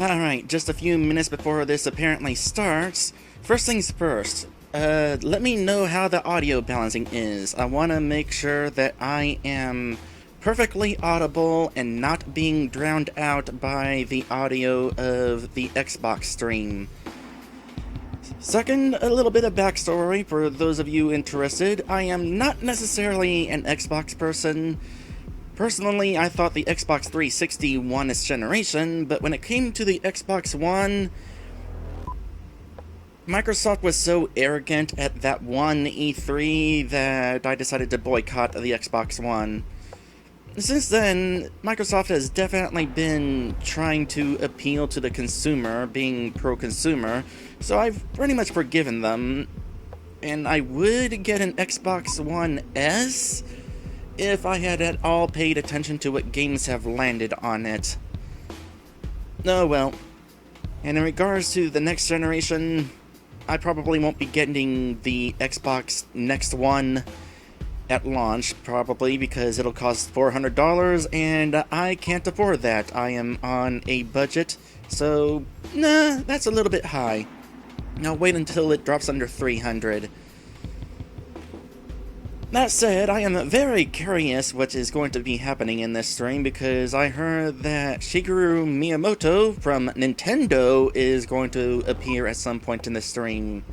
Alright, just a few minutes before this apparently starts. First things first, let me know how the audio balancing is. I want to make sure that I am perfectly audible and not being drowned out by the audio of the Xbox stream. Second, a little bit of backstory for those of you interested. I am not necessarily an Xbox person. Personally, I thought the Xbox 360 won its generation, but when it came to the Xbox One, Microsoft was so arrogant at that one E3 that I decided to boycott the Xbox One. Since then, Microsoft has definitely been trying to appeal to the consumer, being pro-consumer, so I've pretty much forgiven them, and I would get an Xbox One S if I had at all paid attention to what games have landed on it. Oh well. And in regards to the next generation, I probably won't be getting the Xbox Next One at launch, probably because it'll cost $400, and I can't afford that. I am on a budget, so nah, that's a little bit high. I'll wait until it drops under $300. That said, I am very curious what is going to be happening in this stream because I heard that Shigeru Miyamoto from Nintendo is going to appear at some point in the stream.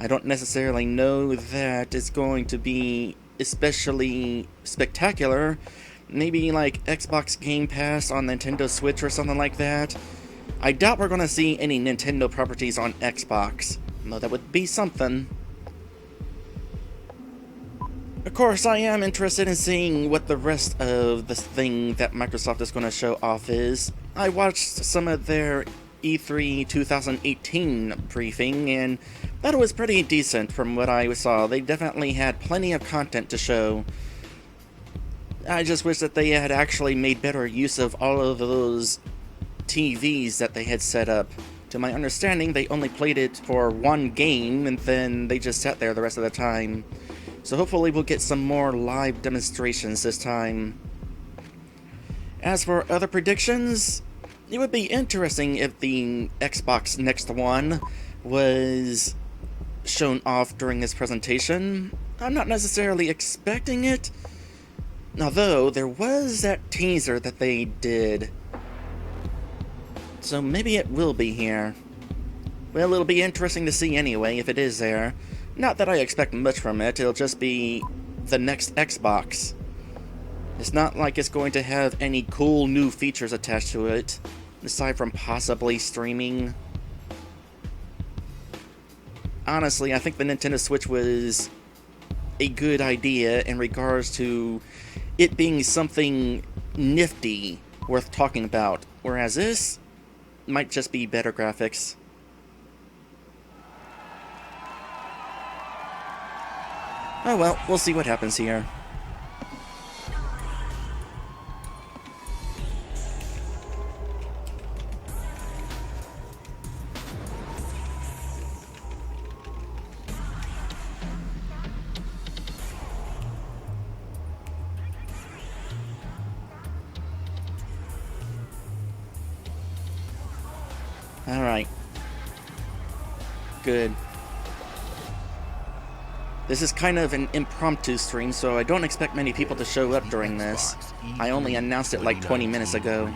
I don't necessarily know that it's going to be especially spectacular. Maybe like Xbox Game Pass on Nintendo Switch or something like that. I doubt we're going to see any Nintendo properties on Xbox, though that would be something. Of course, I am interested in seeing what the rest of this thing that Microsoft is going to show off is. I watched some of their E3 2018 briefing, and thought it was pretty decent from what I saw. They definitely had plenty of content to show. I just wish that they had actually made better use of all of those TVs that they had set up. To my understanding, they only played it for one game, and then they just sat there the rest of the time. So hopefully we'll get some more live demonstrations this time. As for other predictions, it would be interesting if the Xbox Next One was shown off during this presentation. I'm not necessarily expecting it, although there was that teaser that they did. So maybe it will be here. Well, it'll be interesting to see anyway if it is there. Not that I expect much from it, it'll just be the next Xbox. It's not like it's going to have any cool new features attached to it, aside from possibly streaming. Honestly, I think the Nintendo Switch was a good idea in regards to it being something nifty worth talking about, whereas this might just be better graphics. Oh well, we'll see what happens here. Alright. Good. This is kind of an impromptu stream, so I don't expect many people to show up during this. I only announced it like 20 minutes ago.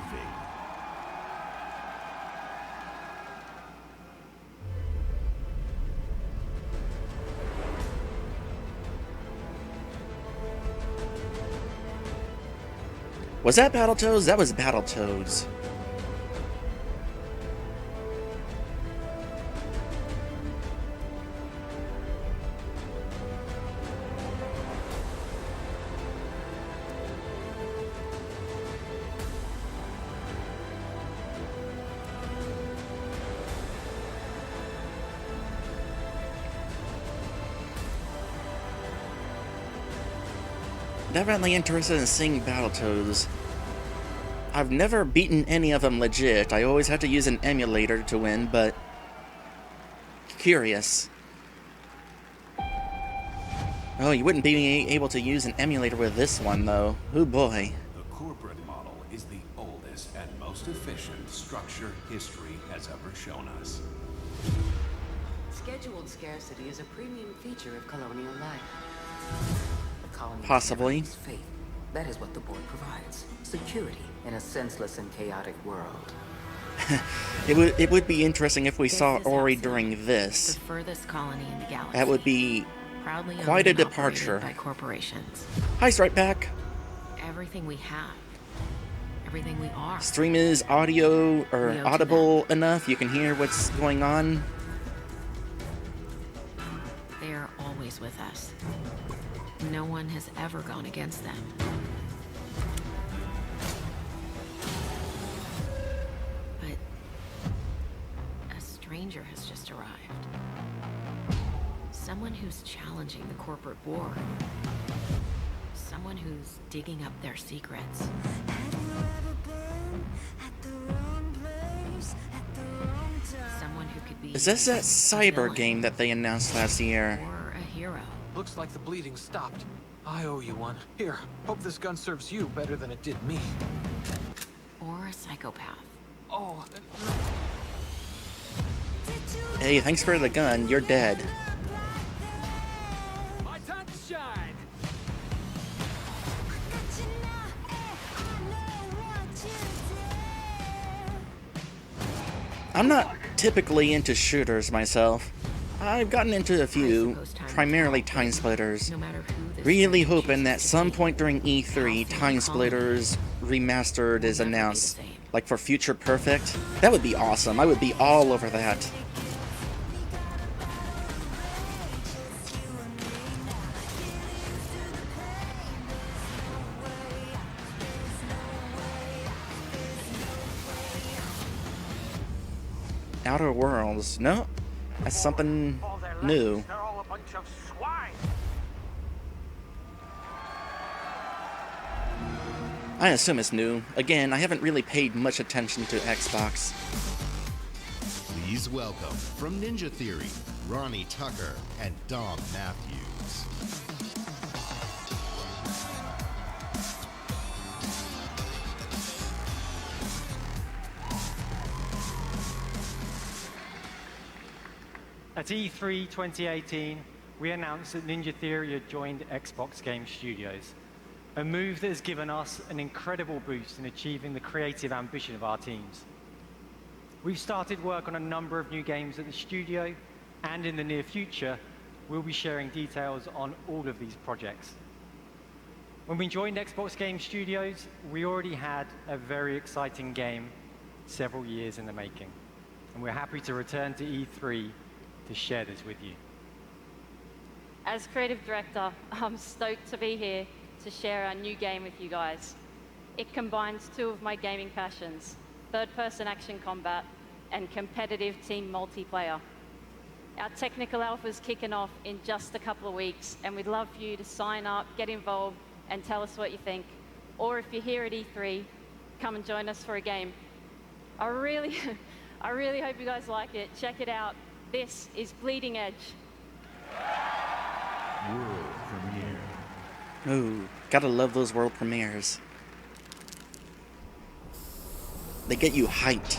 Was that Battletoads? That was Battletoads. Definitely interested in seeing Battletoads. I've never beaten any of them legit. I always had to use an emulator to win, but curious. Oh, you wouldn't be able to use an emulator with this one, though. Oh boy. The corporate model is the oldest and most efficient structure history has ever shown us. Scheduled scarcity is a premium feature of colonial life. The colony Possibly. faith. That is what the board provides. Security in a senseless and chaotic world. It would be interesting if we saw This is Ori Alcyon, during this. the furthest colony in the galaxy. That would be proudly quite a owned and operated departure. by corporations. Hi, Strike Back. Everything we have, everything we are. Stream is audio or We owe to audible enough. You can hear what's going on. They are always with us. No one has ever gone against them. But a stranger has just arrived. Someone who's challenging the corporate board. Someone who's digging up their secrets. Someone who could be... Is this that a cyber villain game that they announced last year? or a hero. Looks like the bleeding stopped. I owe you one. Here, hope this gun serves you better than it did me. Or a psychopath. Oh, Hey, thanks for the gun. You're dead. my time to shine! I'm not typically into shooters myself. I've gotten into a few, primarily Time Splitters. No matter who this Really stranger hoping that chooses to some be, point during E3, Time Splitters Remastered is will never be the announced. same. Like for Future Perfect. That would be awesome. I would be all over that. Outer Worlds. No, that's something new. They're all a bunch of swine! I assume it's new. Again, I haven't really paid much attention to Xbox. Please welcome, from Ninja Theory, Ronnie Tucker and Dom Matthews. At E3 2018, we announced that Ninja Theory had joined Xbox Game Studios, a move that has given us an incredible boost in achieving the creative ambition of our teams. We've started work on a number of new games at the studio, and in the near future, we'll be sharing details on all of these projects. When we joined Xbox Game Studios, we already had a very exciting game several years in the making, and we're happy to return to E3 to share this with you. As creative director, I'm stoked to be here to share our new game with you guys. It combines two of my gaming passions, third-person action combat and competitive team multiplayer. Our technical alpha's kicking off in just a couple of weeks, and we'd love for you to sign up, get involved, and tell us what you think. Or if you're here at E3, come and join us for a game. I really hope you guys like it. Check it out. This is Bleeding Edge. World premiere. Ooh, gotta love those world premieres. They get you hyped.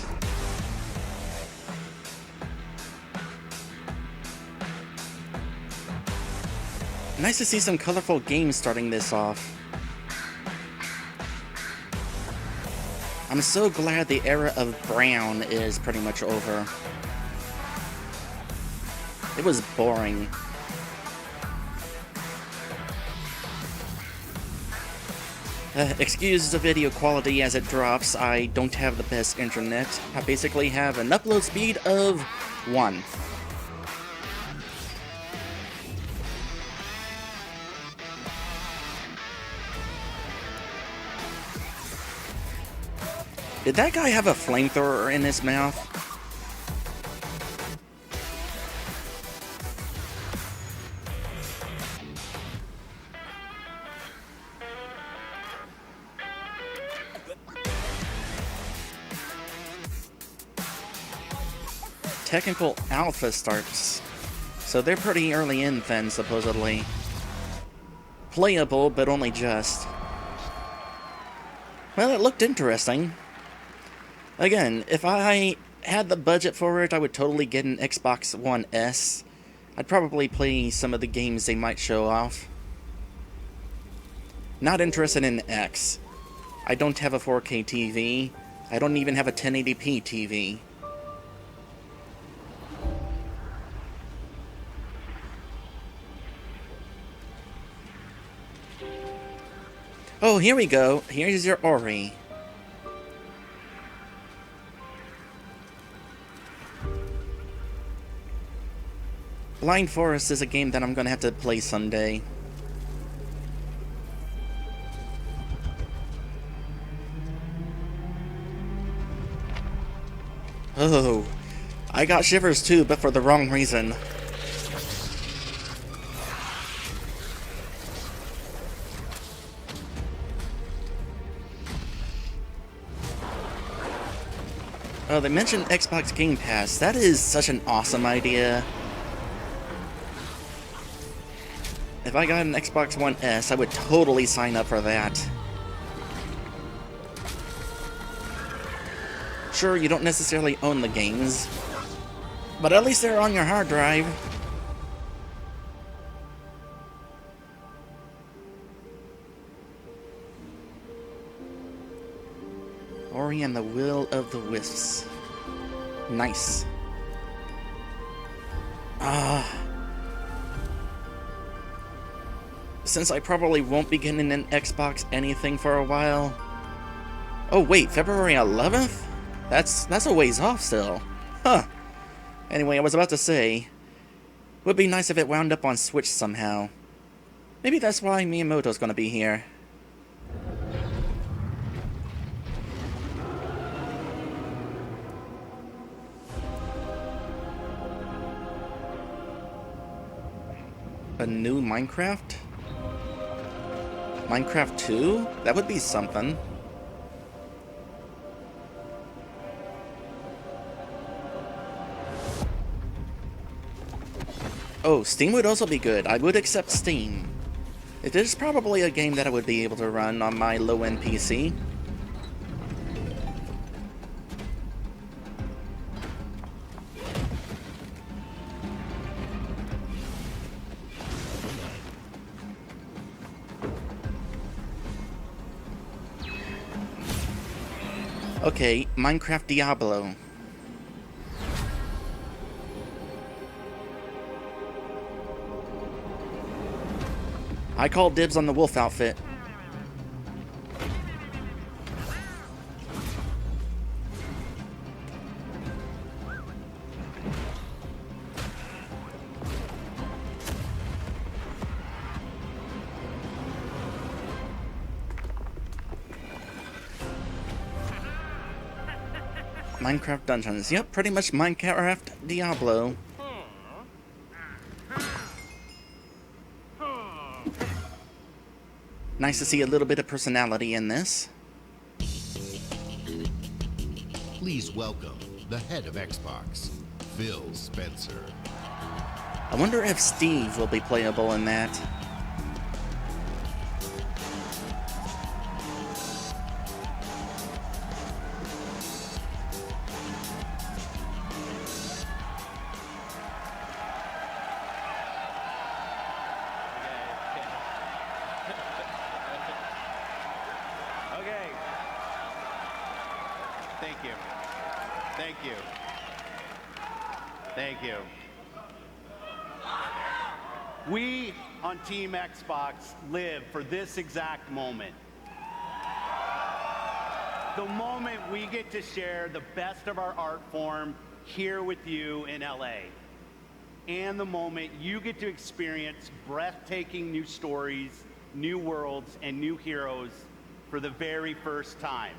Nice to see some colorful games starting this off. I'm so glad the era of brown is pretty much over. It was boring. Excuse the video quality as it drops. I don't have the best internet. I basically have an upload speed of 1. Did that guy have a flamethrower in his mouth? Technical alpha starts, so they're pretty early in then, supposedly. Playable, but only just. Well, it looked interesting. Again, if I had the budget for it, I would totally get an Xbox One S. I'd probably play some of the games they might show off. Not interested in X. I don't have a 4K TV. I don't even have a 1080p TV. Oh, here we go. Here's your Ori. Blind Forest is a game that I'm gonna have to play someday. Oh, I got shivers too, but for the wrong reason. Oh, they mentioned Xbox Game Pass. That is such an awesome idea. If I got an Xbox One S, I would totally sign up for that. Sure, you don't necessarily own the games, but at least they're on your hard drive. Ori and the Will of the Wisps. Nice. Since I probably won't be getting an Xbox anything for a while. Oh wait, February 11th? That's a ways off still. Huh. Anyway, I was about to say, would be nice if it wound up on Switch somehow. Maybe that's why Miyamoto's gonna be here. A new Minecraft? Minecraft 2? That would be something. Oh, Steam would also be good. I would accept Steam. It is probably a game that I would be able to run on my low-end PC. Okay, Minecraft Diablo. I call dibs on the wolf outfit. Minecraft Dungeons. Yep, pretty much Minecraft Diablo. Nice to see a little bit of personality in this. Please welcome the head of Xbox, Phil Spencer. I wonder if Steve will be playable in that. Okay. Thank you. Thank you. Thank you. We on Team Xbox live for this exact moment. The moment we get to share the best of our art form here with you in LA. And the moment you get to experience breathtaking new stories, new worlds, and new heroes for the very first time.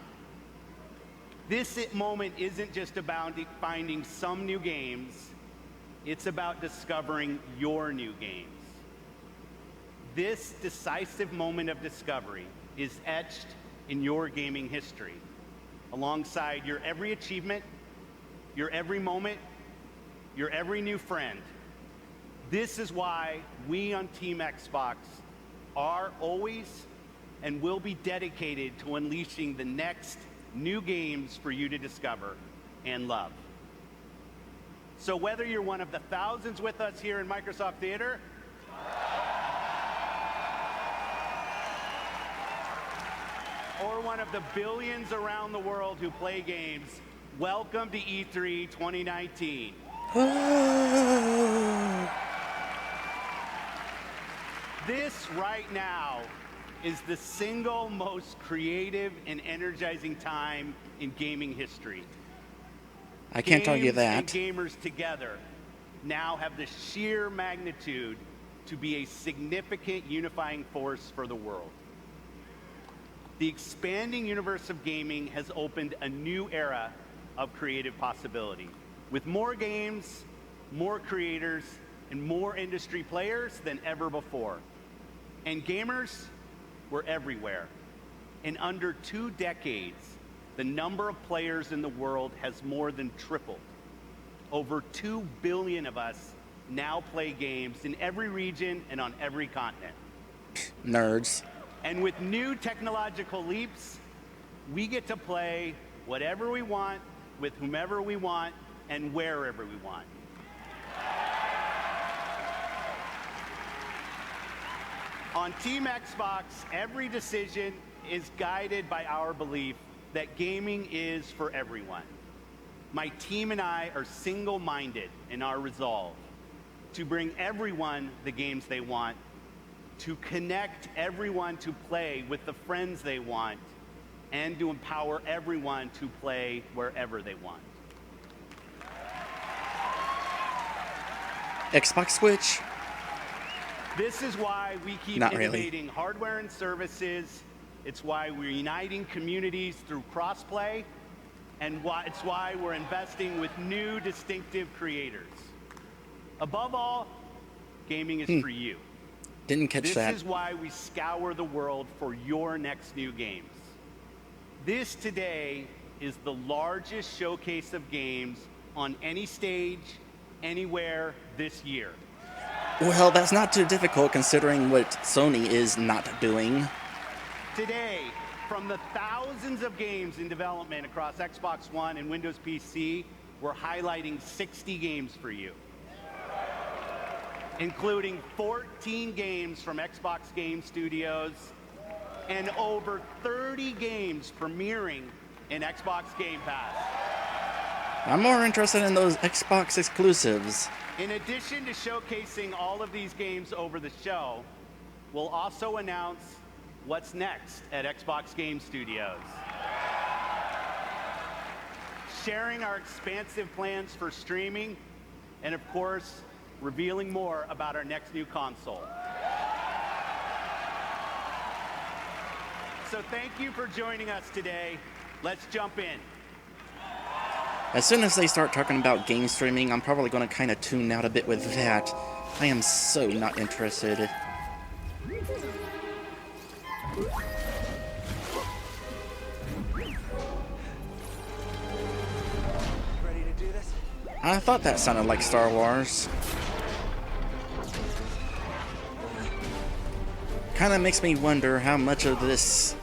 This moment isn't just about finding some new games, it's about discovering your new games. This decisive moment of discovery is etched in your gaming history, alongside your every achievement, your every moment, your every new friend. This is why we on Team Xbox are always and will be dedicated to unleashing the next new games for you to discover and love. So whether you're one of the thousands with us here in Microsoft Theater, or one of the billions around the world who play games, welcome to E3 2019. This right now is the single most creative and energizing time in gaming history. I can't tell you that. Games and gamers together now have the sheer magnitude to be a significant unifying force for the world. The expanding universe of gaming has opened a new era of creative possibility, with more games, more creators, and more industry players than ever before. And gamers were everywhere. In under 2 decades, the number of players in the world has more than tripled. Over 2 billion of us now play games in every region and on every continent. Nerds. And with new technological leaps, we get to play whatever we want, with whomever we want, and wherever we want. On Team Xbox, every decision is guided by our belief that gaming is for everyone. My team and I are single-minded in our resolve to bring everyone the games they want, to connect everyone to play with the friends they want, and to empower everyone to play wherever they want. Xbox Switch? This is why we keep Not really. innovating hardware and services. It's why we're uniting communities through crossplay, and it's why we're investing with new distinctive creators. Above all, gaming is for you. Didn't catch that. This is why we scour the world for your next new games. This today is the largest showcase of games on any stage, anywhere this year. Well, that's not too difficult considering what Sony is not doing. Today, from the thousands of games in development across Xbox One and Windows PC, we're highlighting 60 games for you, including 14 games from Xbox Game Studios and over 30 games premiering in Xbox Game Pass. I'm more interested in those Xbox exclusives. In addition to showcasing all of these games over the show, we'll also announce what's next at Xbox Game Studios. Sharing our expansive plans for streaming, and of course, revealing more about our next new console. So thank you for joining us today. Let's jump in. As soon as they start talking about game streaming, I'm probably going to kind of tune out a bit with that. I am so not interested. Ready to do this? I thought that sounded like Star Wars. Kind of makes me wonder how much of this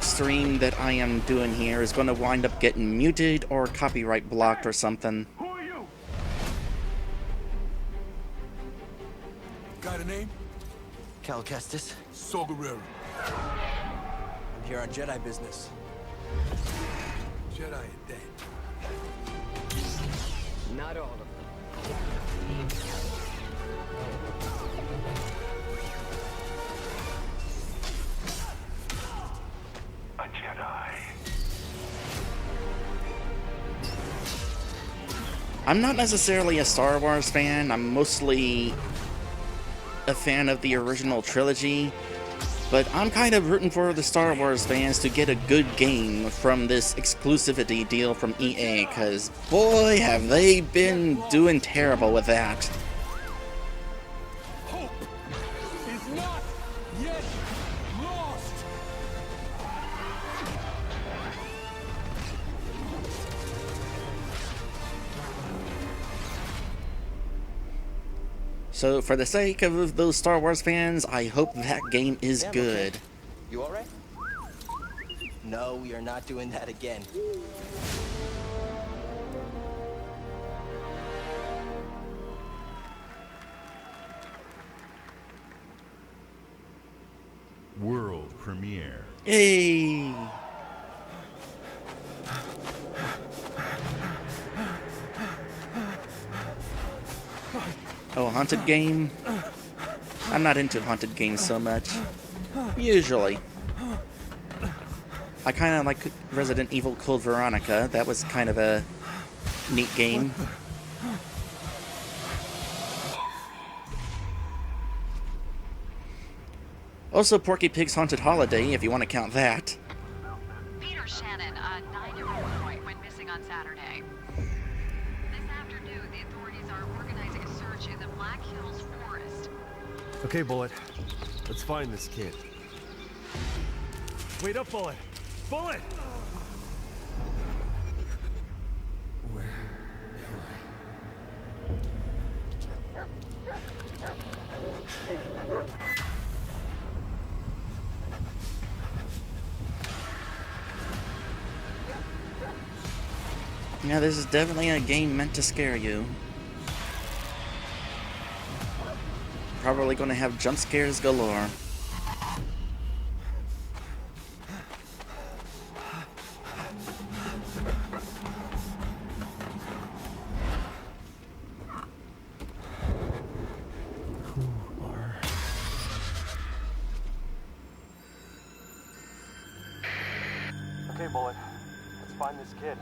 stream that I am doing here is going to wind up getting muted or copyright blocked or something. Who are you? Got a name? Cal Kestis. Saw Gerrera. I'm here on Jedi business. Jedi are dead. Not all of them. A Jedi. I'm not necessarily a Star Wars fan. I'm mostly a fan of the original trilogy, but I'm kind of rooting for the Star Wars fans to get a good game from this exclusivity deal from EA, because boy, have they been doing terrible with that. Hope is not yet lost. So for the sake of those Star Wars fans, I hope that game is good. You all right? No, we are not doing that again. World premiere. Yay! Oh, haunted game? I'm not into haunted games so much. Usually. I kind of like Resident Evil Code Veronica. That was kind of a neat game. Also, Porky Pig's Haunted Holiday, if you want to count that. Peter Shannon, a 9-year-old boy, went missing on Saturday. This afternoon, the authorities are organizing a search in the Black Hills Forest. Okay, Bullet. Let's find this kid. Wait up, Bullet! Bullet! Where Yeah, this is definitely a game meant to scare you. Probably going to have jump scares galore. Okay, Bullet. Let's find this kid.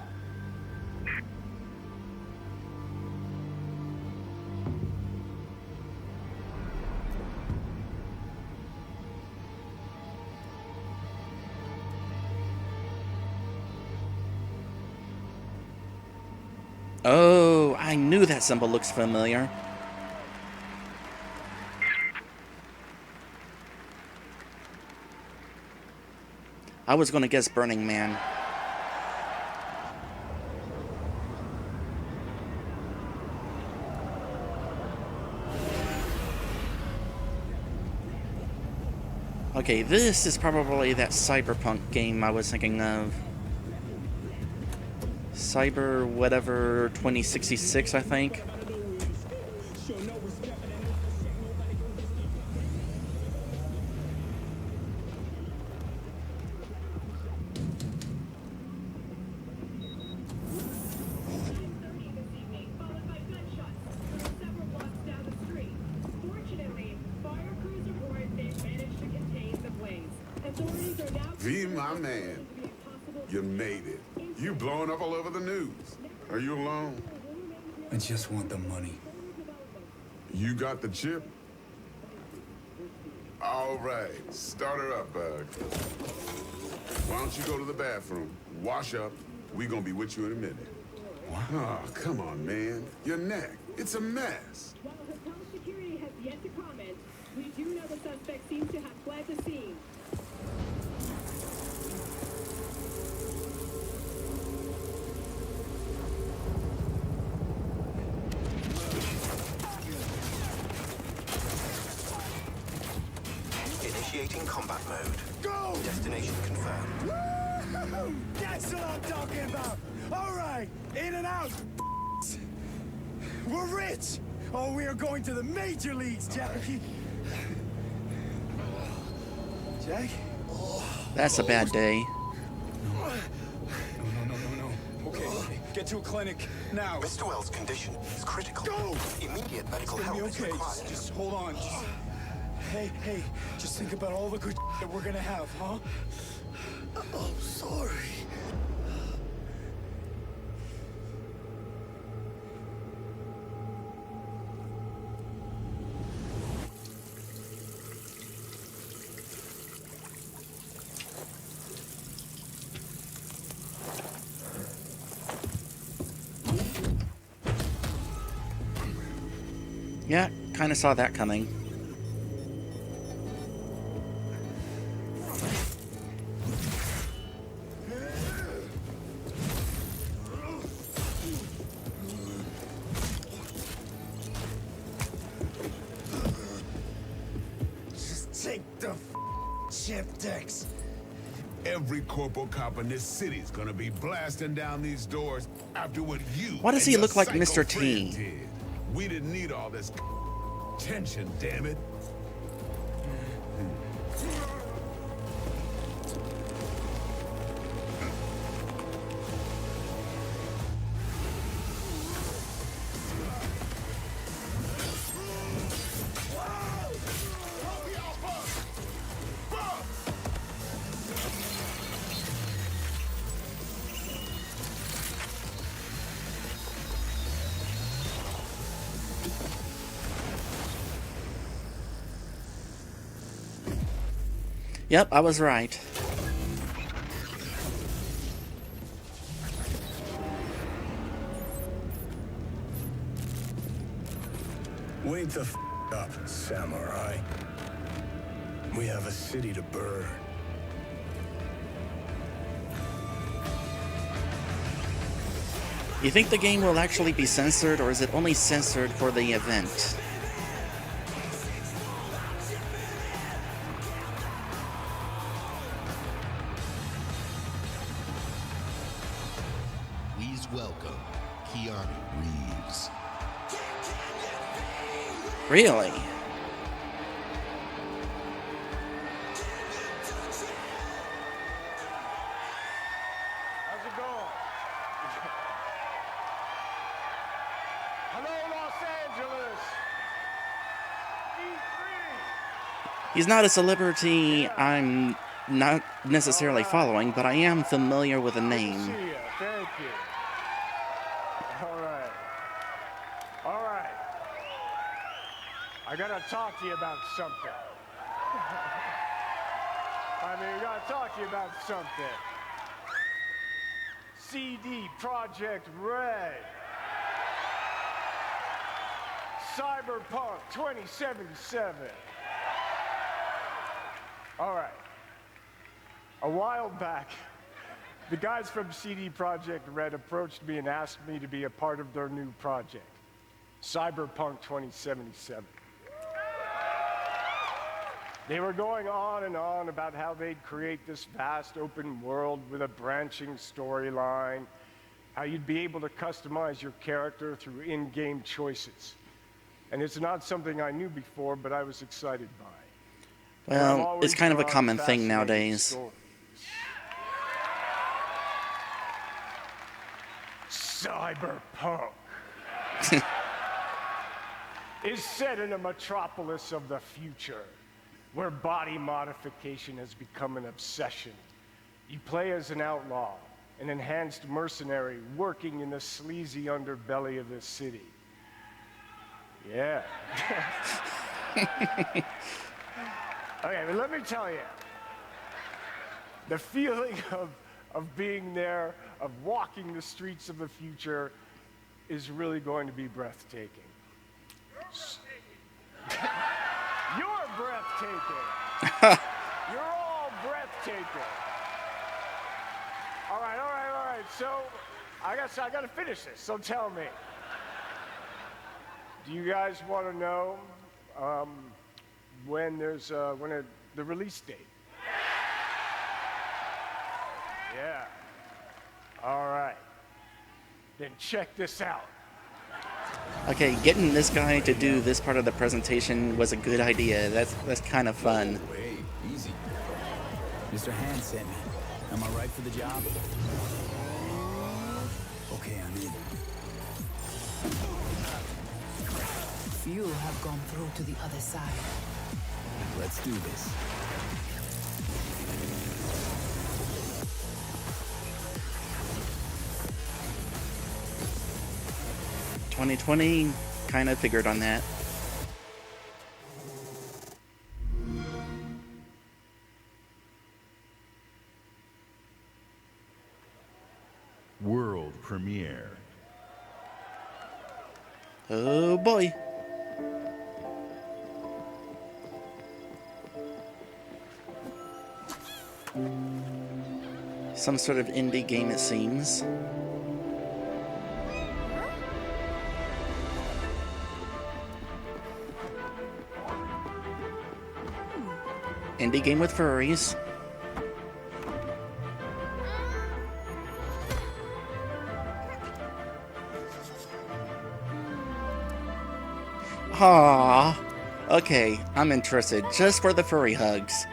Oh, I knew that symbol looks familiar. I was going to guess Burning Man. Okay, this is probably that cyberpunk game I was thinking of. Cyber whatever 2066, I think. V, my man, you made it. You blowing up all over the news. Are you alone? I just want the money. You got the chip? All right, start her up, Bug. Why don't you go to the bathroom, wash up, we gonna be with you in a minute. What? Oh, come on, man. Your neck, it's a mess. While hotel security has yet to comment, we do know the suspect seems to have fled the scene. Initiating combat mode. Go! Destination confirmed. Woo! That's what I'm talking about! Alright, in and out! We're rich! Oh, we are going to the major leagues, Jackie! Jack? That's a bad day. No. Okay, get to a clinic now. Mr. Wells' condition is critical. Go! Immediate medical It's gonna help be okay. is required. Just hold on. Hey, just think about all the good that we're gonna have, huh? I'm sorry. Yeah, kind of saw that coming. Just take the chip, Dex. Every corporal cop in this city's gonna be blasting down these doors after what you. Why does and he your look like psycho Mr. friend T? did. We didn't need all this tension, damn it. Yep, I was right. Wake the up, samurai. We have a city to burn. You think the game will actually be censored, or is it only censored for the event? Please welcome Keanu Reeves. Really? How's it going? Hello, Los Angeles. He's not a celebrity I'm not necessarily following, but I am familiar with the name. See ya. Thank you. All right. All right. I gotta talk to you about something. I gotta talk to you about something. CD Projekt Red. Cyberpunk 2077. All right. A while back, the guys from CD Projekt Red approached me and asked me to be a part of their new project, Cyberpunk 2077. They were going on and on about how they'd create this vast open world with a branching storyline, how you'd be able to customize your character through in-game choices. And it's not something I knew before, but I was excited by. Well, it's kind of a common thing nowadays. Cyberpunk is set in a metropolis of the future, where body modification has become an obsession. You play as an outlaw, an enhanced mercenary working in the sleazy underbelly of the city. Yeah. Okay, but let me tell you, the feeling of being there, of walking the streets of the future, is really going to be breathtaking. You're breathtaking. You're all breathtaking. All right. So, I guess I gotta finish this. So tell me, do you guys want to know when the release date? Yeah. All right. Then check this out. Okay, getting this guy to do this part of the presentation was a good idea. That's kind of fun. Hey, easy. Mr. Hand sent me. Am I right for the job? Okay, I'm in. Few have gone through to the other side. Let's do this. "2020 kind of figured on that." World premiere. Oh boy. Some sort of indie game, it seems. Indie game with furries. Aww. Okay, I'm interested, just for the furry hugs.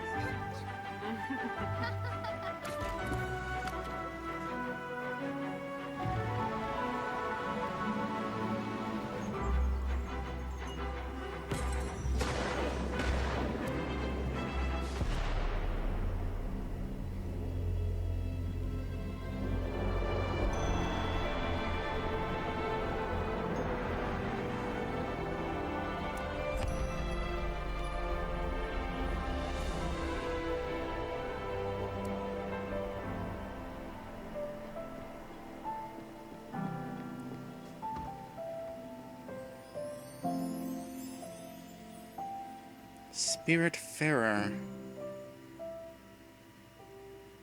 Spiritfarer.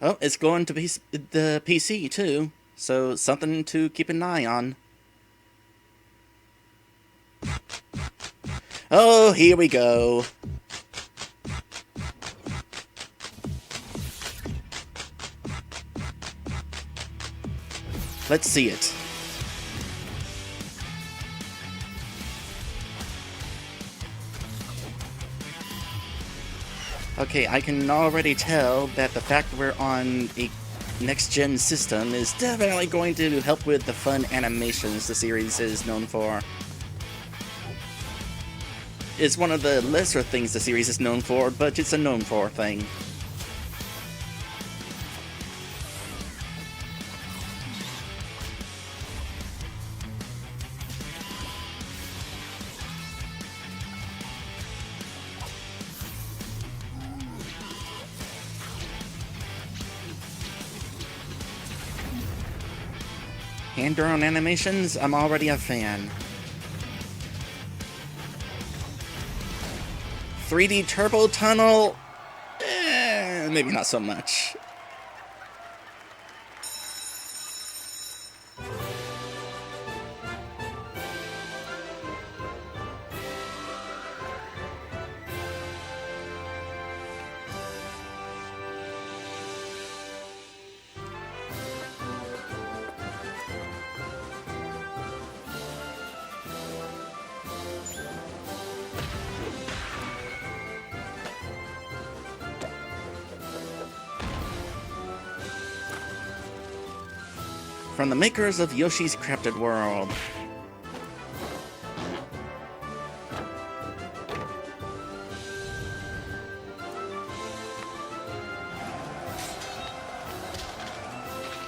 Oh, it's going to be the PC too, so something to keep an eye on. Oh, here we go. Let's see it. Okay, I can already tell that the fact we're on a next-gen system is definitely going to help with the fun animations the series is known for. It's one of the lesser things the series is known for, but it's a known for thing. Hand-drawn animations, I'm already a fan. 3D Turbo Tunnel? Maybe not so much. From the makers of Yoshi's Crafted World.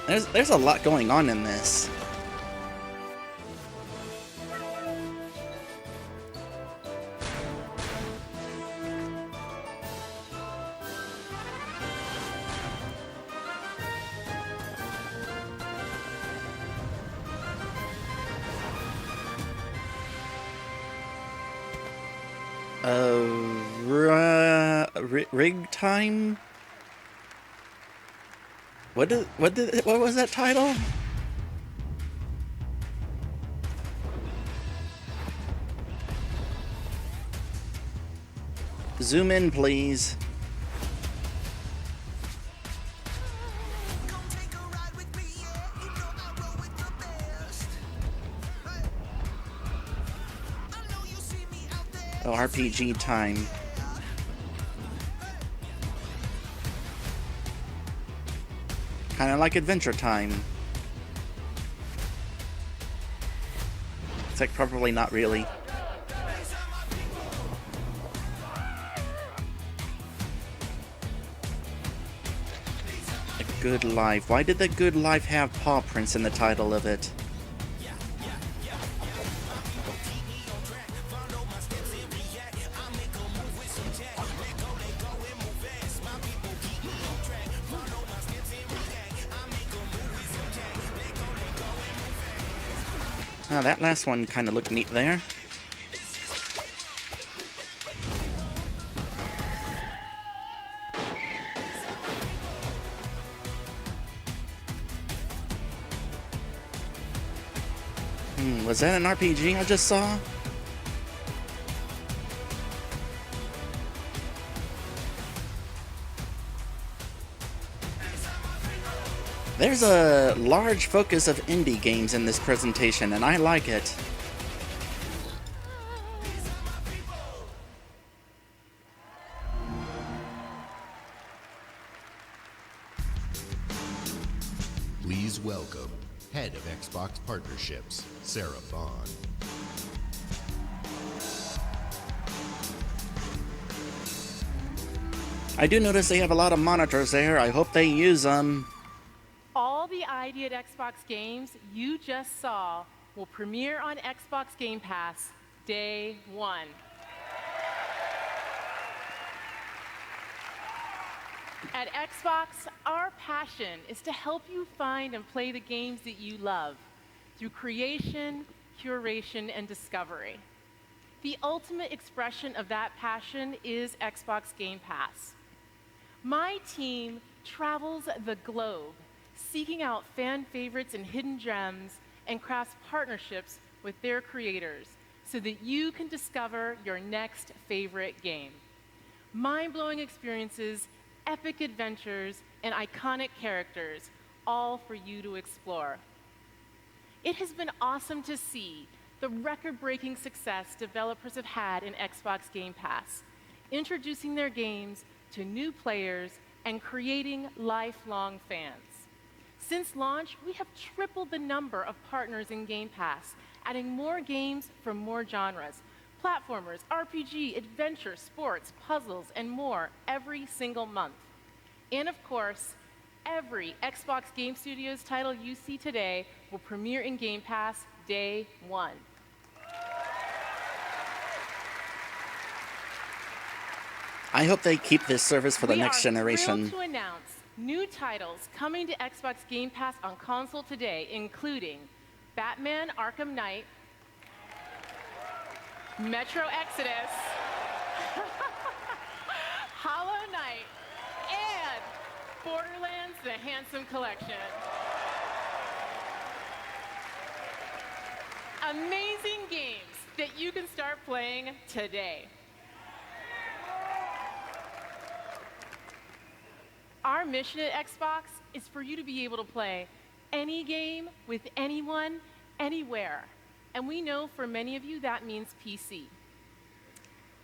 There's a lot going on in this. Rig time? What was that title? Zoom in, please. Oh, RPG time. Kinda like Adventure Time. It's like probably not really. A Good Life. Why did The Good Life have paw prints in the title of it? Oh, that last one kind of looked neat there. Was that an RPG I just saw? There's a large focus of indie games in this presentation, and I like it. Please welcome Head of Xbox Partnerships, Sarah Vaughn. I do notice they have a lot of monitors there. I hope they use them. All the ID at Xbox games you just saw will premiere on Xbox Game Pass day one. At Xbox, our passion is to help you find and play the games that you love through creation, curation, and discovery. The ultimate expression of that passion is Xbox Game Pass. My team travels the globe, seeking out fan favorites and hidden gems, and crafts partnerships with their creators so that you can discover your next favorite game. Mind-blowing experiences, epic adventures, and iconic characters, all for you to explore. It has been awesome to see the record-breaking success developers have had in Xbox Game Pass, introducing their games to new players and creating lifelong fans. Since launch, we have tripled the number of partners in Game Pass, adding more games from more genres, platformers, RPG, adventure, sports, puzzles, and more every single month. And of course, every Xbox Game Studios title you see today will premiere in Game Pass day one. I hope they keep this service for the next generation. We are thrilled to announce new titles coming to Xbox Game Pass on console today, including Batman Arkham Knight, Metro Exodus, Hollow Knight, and Borderlands: The Handsome Collection. Amazing games that you can start playing today. Our mission at Xbox is for you to be able to play any game with anyone, anywhere. And we know for many of you that means PC.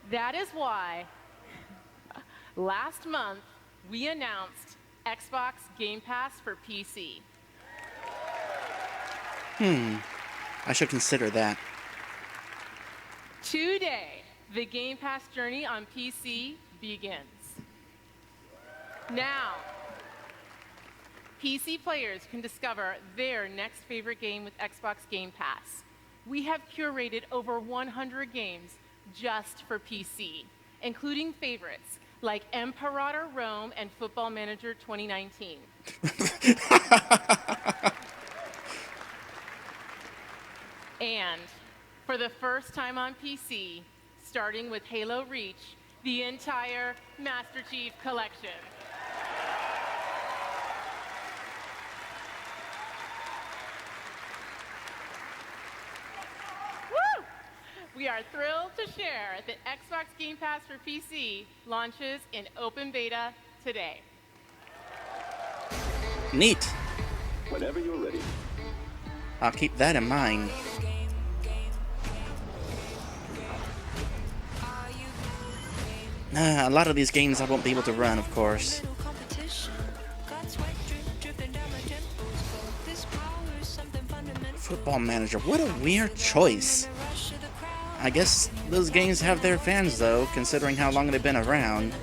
That is why last month we announced Xbox Game Pass for PC. I should consider that. Today, the Game Pass journey on PC begins. Now, PC players can discover their next favorite game with Xbox Game Pass. We have curated over 100 games just for PC, including favorites like Imperator Rome and Football Manager 2019. And for the first time on PC, starting with Halo Reach, the entire Master Chief Collection. We are thrilled to share that Xbox Game Pass for PC launches in open beta today. Neat. Whenever you're ready. I'll keep that in mind. A lot of these games I won't be able to run, of course. Football Manager, what a weird choice. I guess those games have their fans, though, considering how long they've been around.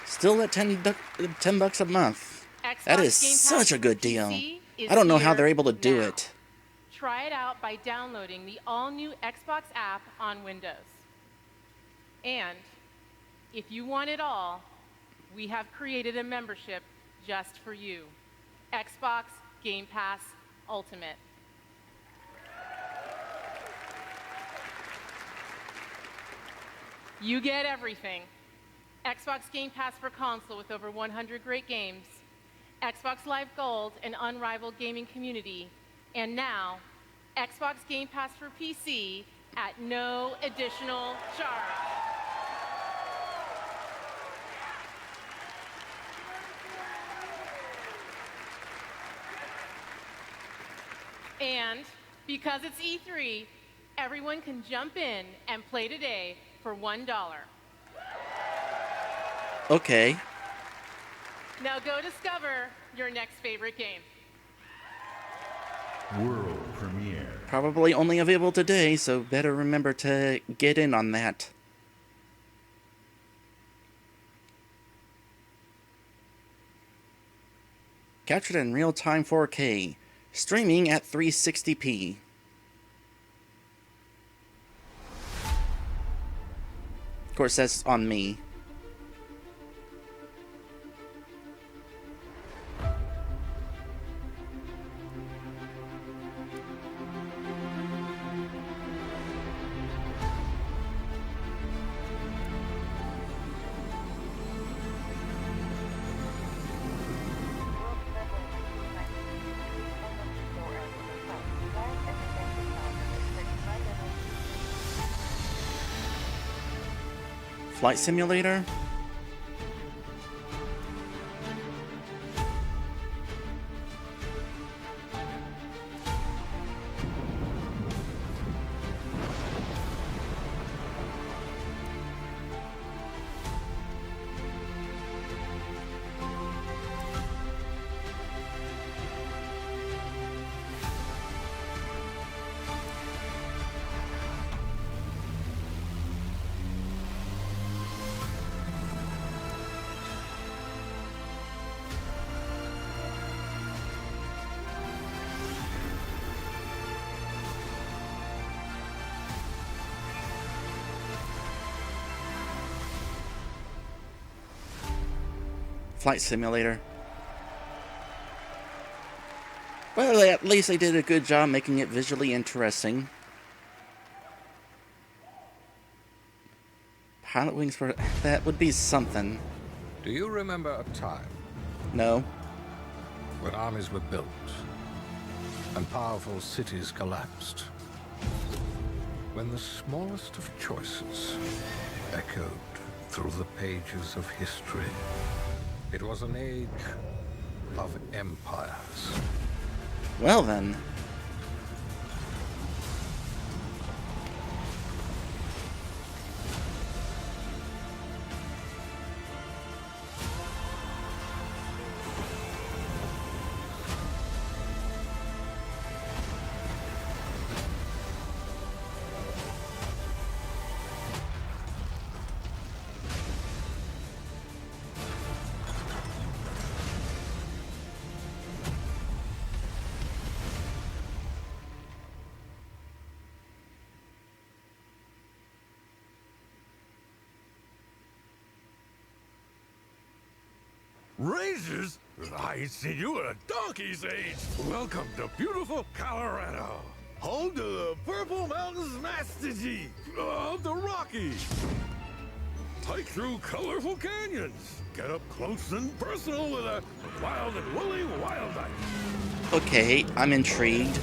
Still at $10 a month. Xbox That is Game Pass such a good for deal. PC is I don't know how here they're able to do now. it. Try it out by downloading the all-new Xbox app on Windows. And if you want it all, we have created a membership just for you. Xbox Game Pass Ultimate. You get everything. Xbox Game Pass for console with over 100 great games, Xbox Live Gold, an unrivaled gaming community, and now, Xbox Game Pass for PC at no additional charge. And because it's E3, everyone can jump in and play today for $1. Okay. Now go discover your next favorite game. World premiere. Probably only available today, so better remember to get in on that. Captured in real-time 4K. Streaming at 360p. Of course, that's on me. Flight simulator? Flight simulator. Well, at least they did a good job making it visually interesting. Pilot wings for that would be something. Do you remember a time No. when armies were built and powerful cities collapsed? When the smallest of choices echoed through the pages of history. It was an age of empires. Well then. Razors? I ain't seen you in a donkey's age. Welcome to beautiful Colorado. Home to the Purple Mountains Master G of the Rockies. Hike through colorful canyons. Get up close and personal with a wild and woolly wildlife. Okay, I'm intrigued.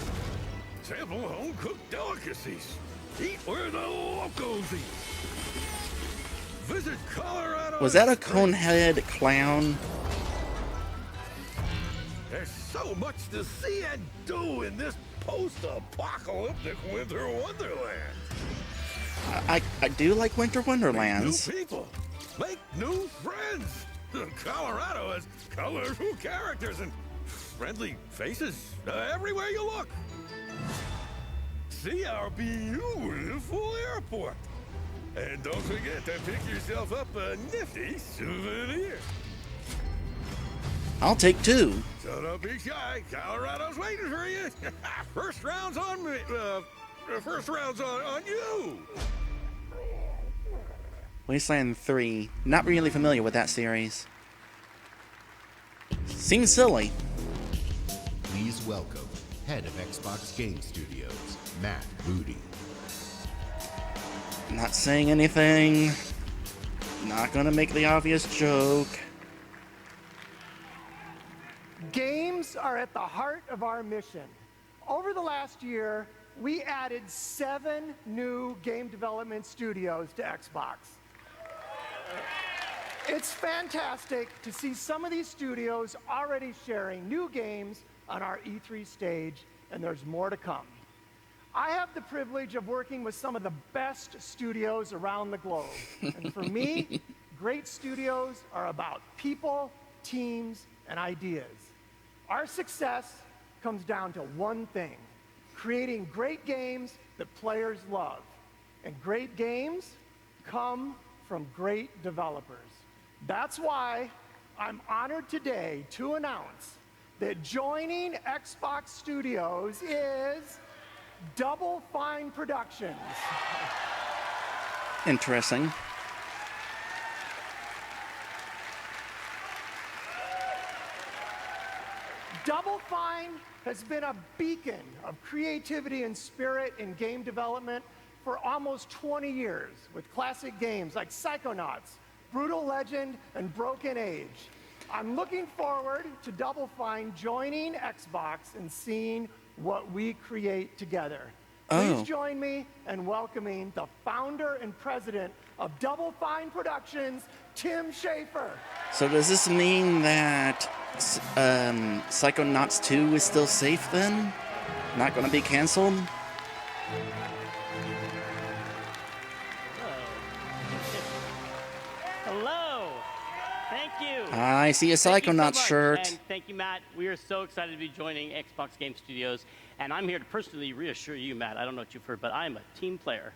Sample home-cooked delicacies. Eat where the locals eat. Visit Colorado. Was that a conehead clown? There's so much to see and do in this post-apocalyptic winter wonderland. I do like winter wonderlands. New people, make new friends. Colorado has colorful characters and friendly faces everywhere you look. See our beautiful airport. And don't forget to pick yourself up a nifty souvenir. I'll take 2. So don't be shy. Colorado's waiting for you. First round's on me. First round's on you. Wasteland 3. Not really familiar with that series. Seems silly. Please welcome head of Xbox Game Studios, Matt Booty. Not saying anything. Not gonna make the obvious joke. Games are at the heart of our mission. Over the last year, we added 7 new game development studios to Xbox. It's fantastic to see some of these studios already sharing new games on our E3 stage, and there's more to come. I have the privilege of working with some of the best studios around the globe. And for me, great studios are about people, teams, and ideas. Our success comes down to one thing: creating great games that players love. And great games come from great developers. That's why I'm honored today to announce that joining Xbox Studios is Double Fine Productions. Interesting. Double Fine has been a beacon of creativity and spirit in game development for almost 20 years, with classic games like Psychonauts, Brutal Legend, and Broken Age. I'm looking forward to Double Fine joining Xbox and seeing what we create together. Please join me in welcoming the founder and president of Double Fine Productions, Tim Schafer. So does this mean that Psychonauts 2 is still safe then? Not gonna be canceled? Hello. Thank you. I see a Psychonauts shirt. And thank you, Matt. We are so excited to be joining Xbox Game Studios. And I'm here to personally reassure you, Matt. I don't know what you've heard, but I'm a team player.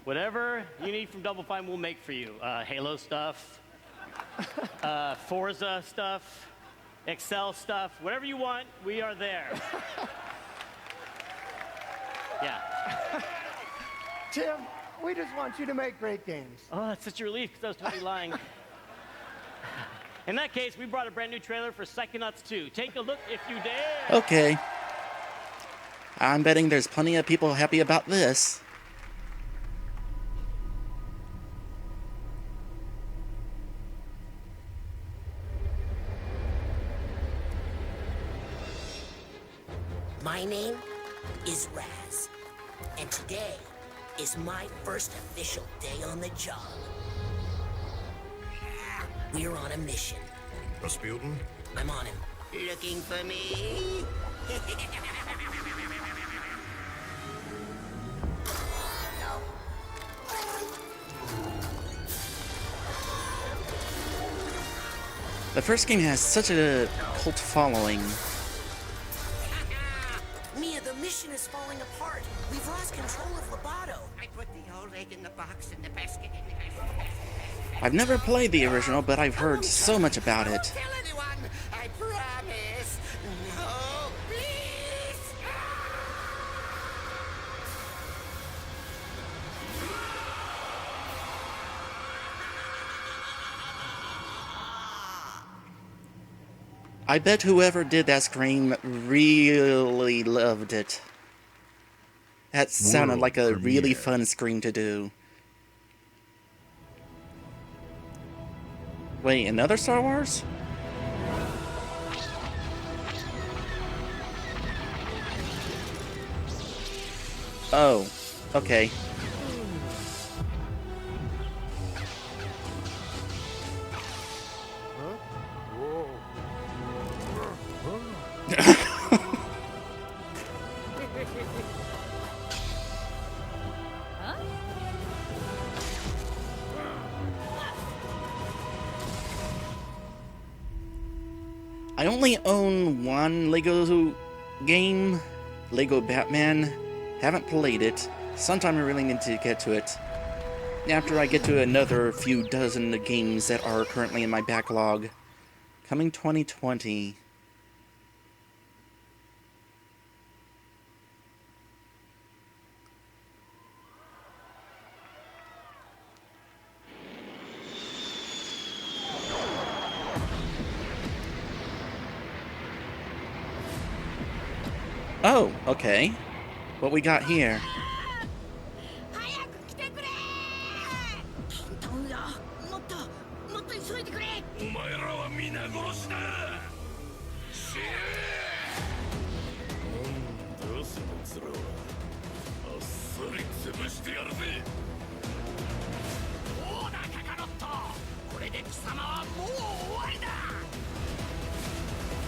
Whatever you need from Double Fine, we'll make for you. Halo stuff, Forza stuff, Excel stuff, whatever you want, we are there. Yeah. Tim, we just want you to make great games. Oh, that's such a relief because I was totally lying. In that case, we brought a brand new trailer for Psychonauts 2. Take a look if you dare. Okay. I'm betting there's plenty of people happy about this. My name is Raz, and today is my first official day on the job. We're on a mission. Rasputin? I'm on him. Looking for me? The first game has such a cult following. Mia, the mission is falling apart. We've lost control of Lobato. I put the old egg in the box and the basket in the... I've never played the original, but I've heard so much about it. Don't tell anyone. I promise. No, please. I bet whoever did that scream really loved it. That sounded like a really fun scream to do. Wait, another Star Wars? Oh, okay. I only own one Lego game, Lego Batman. Haven't played it. Sometime I really need to get to it. After I get to another few dozen games that are currently in my backlog. Coming 2020. Oh, okay. What we got here?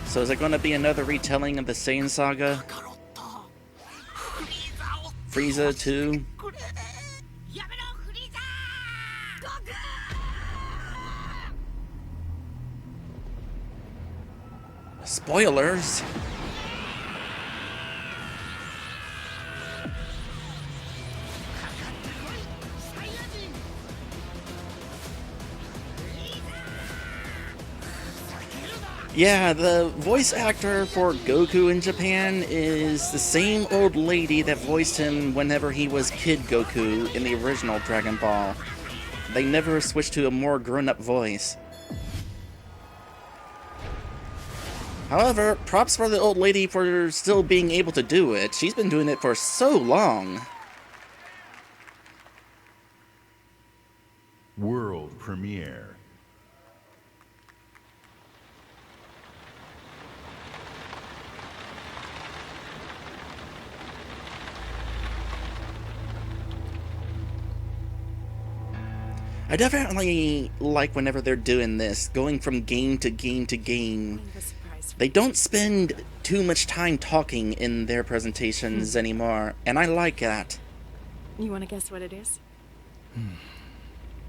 So is it going to be another retelling of the Saiyan saga? Frieza 2? Spoilers! Yeah, the voice actor for Goku in Japan is the same old lady that voiced him whenever he was Kid Goku in the original Dragon Ball. They never switched to a more grown-up voice. However, props for the old lady for still being able to do it. She's been doing it for so long. World premiere. I definitely like whenever they're doing this, going from game to game to game. They don't spend too much time talking in their presentations anymore, and I like that. You want to guess what it is?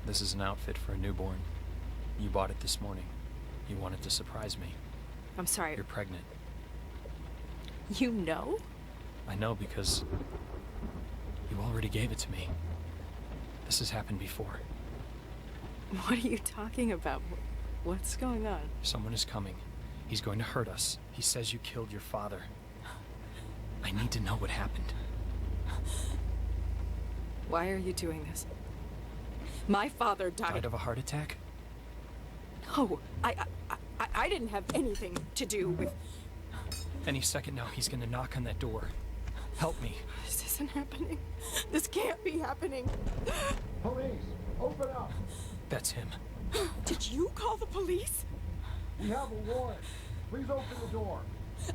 This is an outfit for a newborn. You bought it this morning. You wanted to surprise me. I'm sorry. You're pregnant. You know? I know because you already gave it to me. This has happened before. What are you talking about? What's going on? Someone is coming. He's going to hurt us. He says you killed your father. I need to know what happened. Why are you doing this? My father died. Died of a heart attack? No, I didn't have anything to do with... Any second now, he's gonna knock on that door. Help me. This isn't happening. This can't be happening. Police, open up. That's him. Did you call the police? We have a warrant. Please open the door.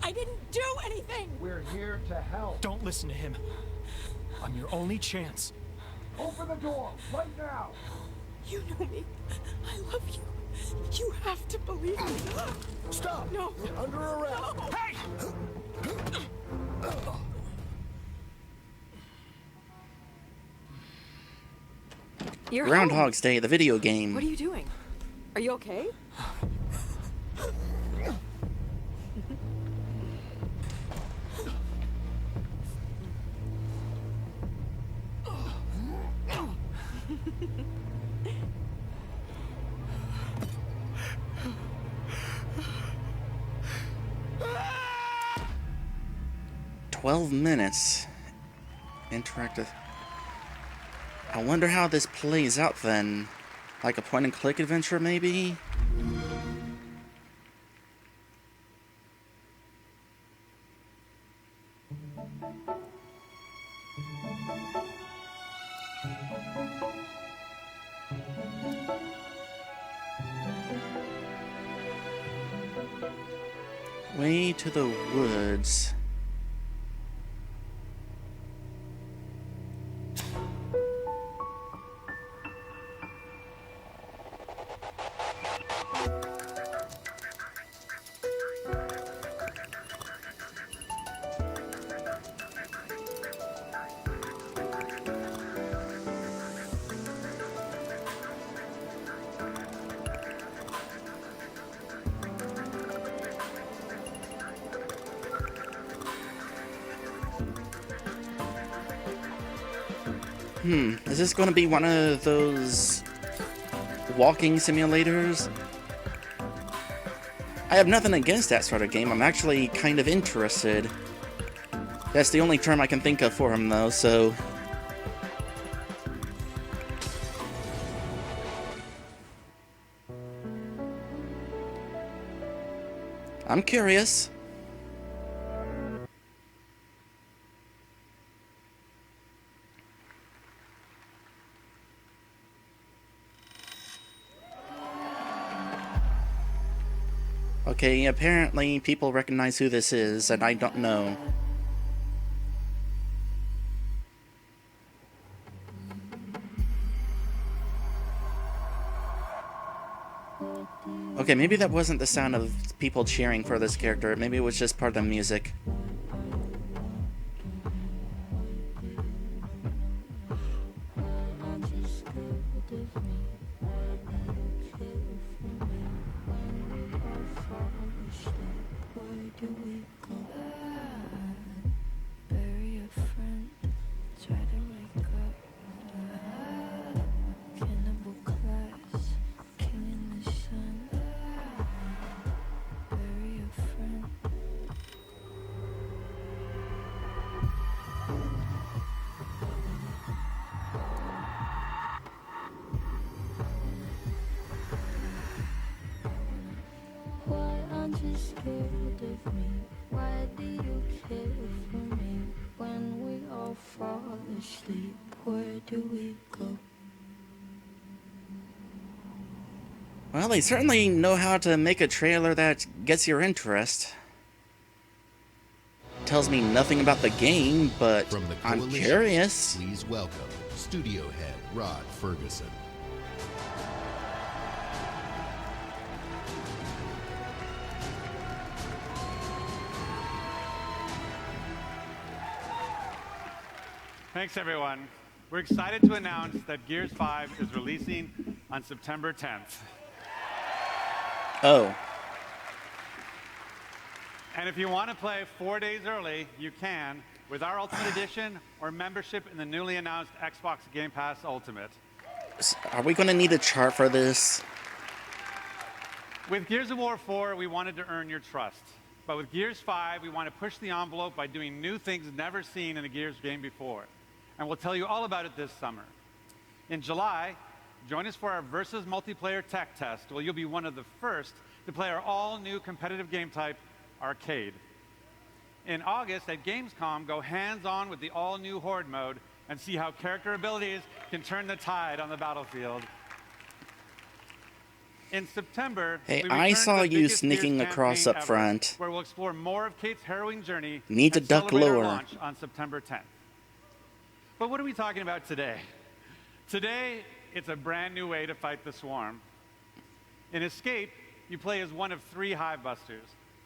I didn't do anything. We're here to help. Don't listen to him. I'm your only chance. Open the door, right now. You know me. I love you. You have to believe me. Stop. No. You're under arrest. No. Hey! You're Groundhog's Day, the video game. What are you doing? Are you okay? $12 interactive. I wonder how this plays out then. Like a point-and-click adventure, maybe? Way to the woods. Is this going to be one of those walking simulators? I have nothing against that sort of game. I'm actually kind of interested. That's the only term I can think of for him, though, so... I'm curious. Okay, apparently people recognize who this is, and I don't know. Okay, maybe that wasn't the sound of people cheering for this character. Maybe it was just part of the music. Well, they certainly know how to make a trailer that gets your interest. Tells me nothing about the game, but From the I'm Coalition, curious. Please welcome Studio Head Rod Ferguson. Thanks, everyone. We're excited to announce that Gears 5 is releasing on September 10th. Oh. And if you want to play 4 days early, you can with our Ultimate Edition or membership in the newly announced Xbox Game Pass Ultimate. Are we going to need a chart for this? With Gears of War 4, we wanted to earn your trust. But with Gears 5, we want to push the envelope by doing new things never seen in a Gears game before. And we'll tell you all about it this summer. In July, join us for our Versus multiplayer tech test, where you'll be one of the first to play our all-new competitive game type, Arcade. In August, at Gamescom, go hands-on with the all-new Horde mode and see how character abilities can turn the tide on the battlefield. In September, Hey, we I return to saw the you biggest sneaking Gears across campaign up ever, front. where we'll explore more of Kate's harrowing journey Need to and duck celebrate our lower. launch on September 10th. But what are we talking about today? Today, it's a brand new way to fight the swarm. In Escape, you play as one of 3 hive busters.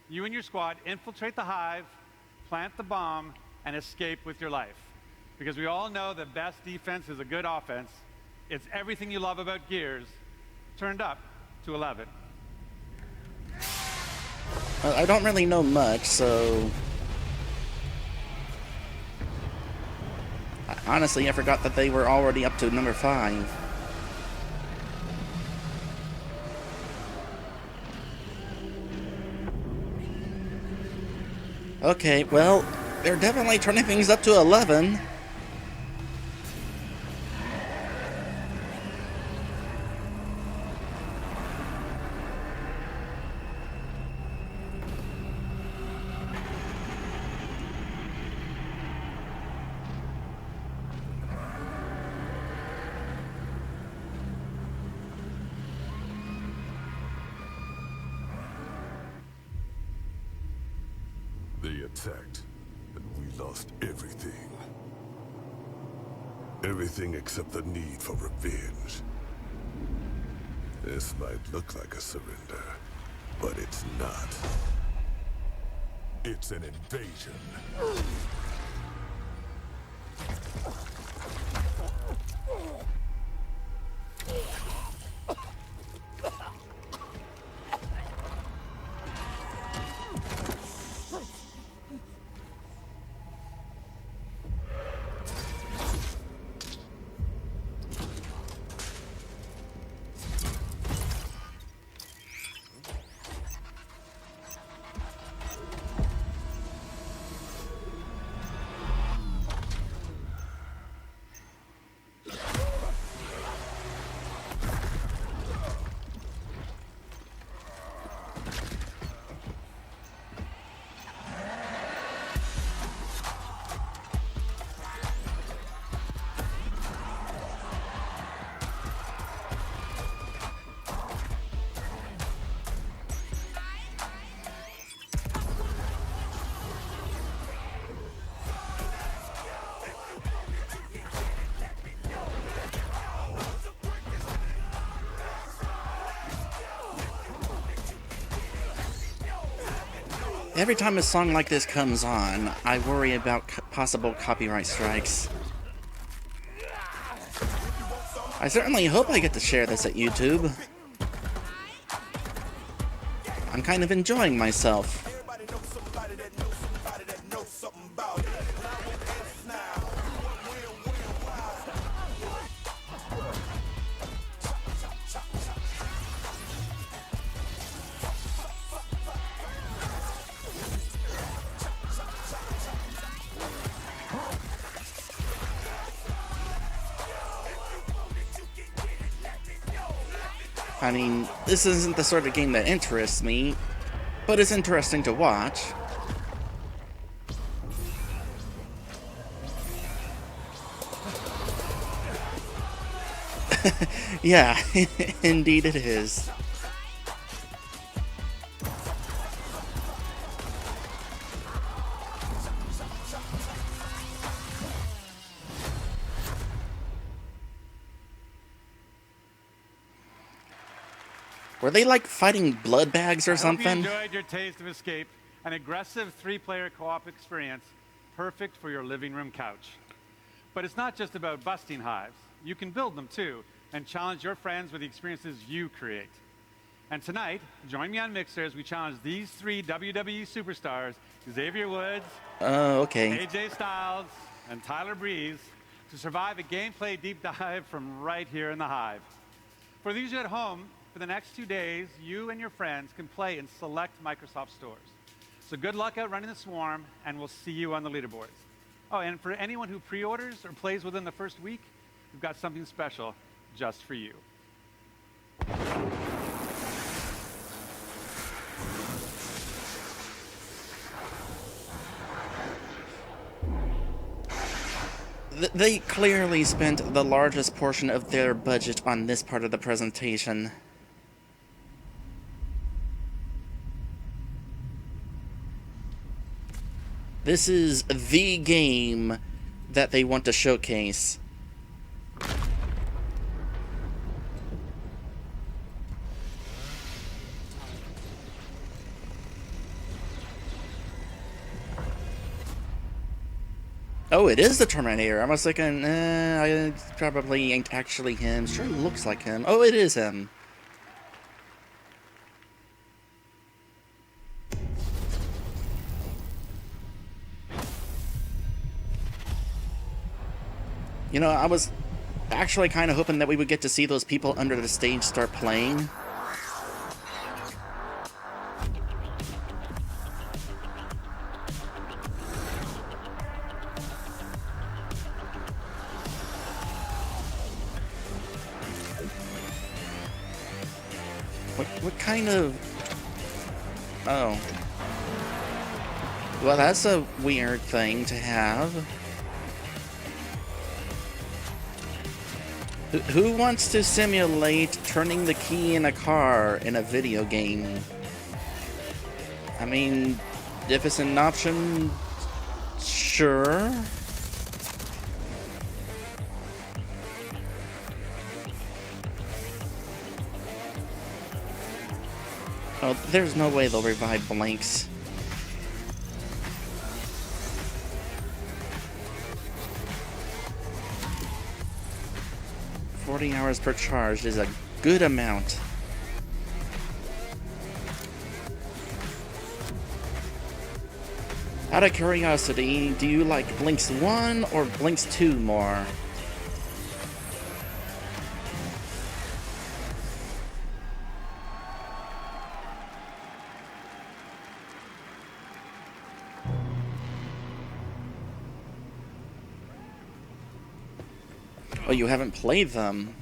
You and your squad infiltrate the hive, plant the bomb, and escape with your life. Because we all know the best defense is a good offense. It's everything you love about Gears, turned up to 11. I don't really know much, so... Honestly, I forgot that they were already up to number 5. Okay, well, they're definitely turning things up to 11. They attacked, and we lost everything. Everything except the need for revenge. This might look like a surrender, but it's not. It's an invasion. Every time a song like this comes on, I worry about possible copyright strikes. I certainly hope I get to share this at YouTube. I'm kind of enjoying myself. I mean, this isn't the sort of game that interests me, but it's interesting to watch. Yeah, indeed it is. Were they like fighting blood bags or something? I hope you enjoyed your Taste of Escape, an aggressive 3-player co-op experience, perfect for your living room couch. But it's not just about busting hives. You can build them too, and challenge your friends with the experiences you create. And tonight, join me on Mixer as we challenge these 3 WWE superstars, Xavier Woods, okay. AJ Styles, and Tyler Breeze, to survive a gameplay deep dive from right here in the Hive. For these at home, for the next 2 days, you and your friends can play in select Microsoft stores. So good luck out running the swarm, and we'll see you on the leaderboards. Oh, and for anyone who pre-orders or plays within the first week, we've got something special just for you. They clearly spent the largest portion of their budget on this part of the presentation. This is the game that they want to showcase. Oh, it is the Terminator. I was thinking, I probably ain't actually him. Sure looks like him. Oh, it is him. You know, I was actually kind of hoping that we would get to see those people under the stage start playing. What kind of... Oh. Well, that's a weird thing to have. Who wants to simulate turning the key in a car in a video game? I mean, if it's an option, sure. Oh, there's no way they'll revive Blanks. $40 hours per charge is a good amount. Out of curiosity, do you like Blinks 1 or Blinks 2 more? Oh, you haven't played them.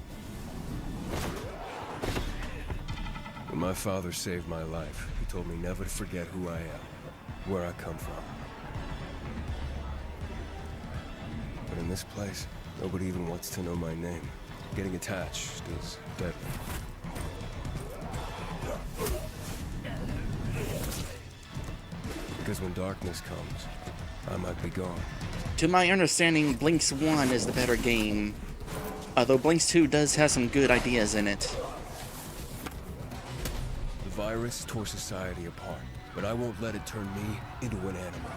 When my father saved my life, he told me never to forget who I am, where I come from. But in this place, nobody even wants to know my name. Getting attached is deadly. Because when darkness comes, I might be gone. To my understanding, Blinks 1 is the better game. Although Blinks 2 does have some good ideas in it. The virus tore society apart. but I won't let it turn me into an animal.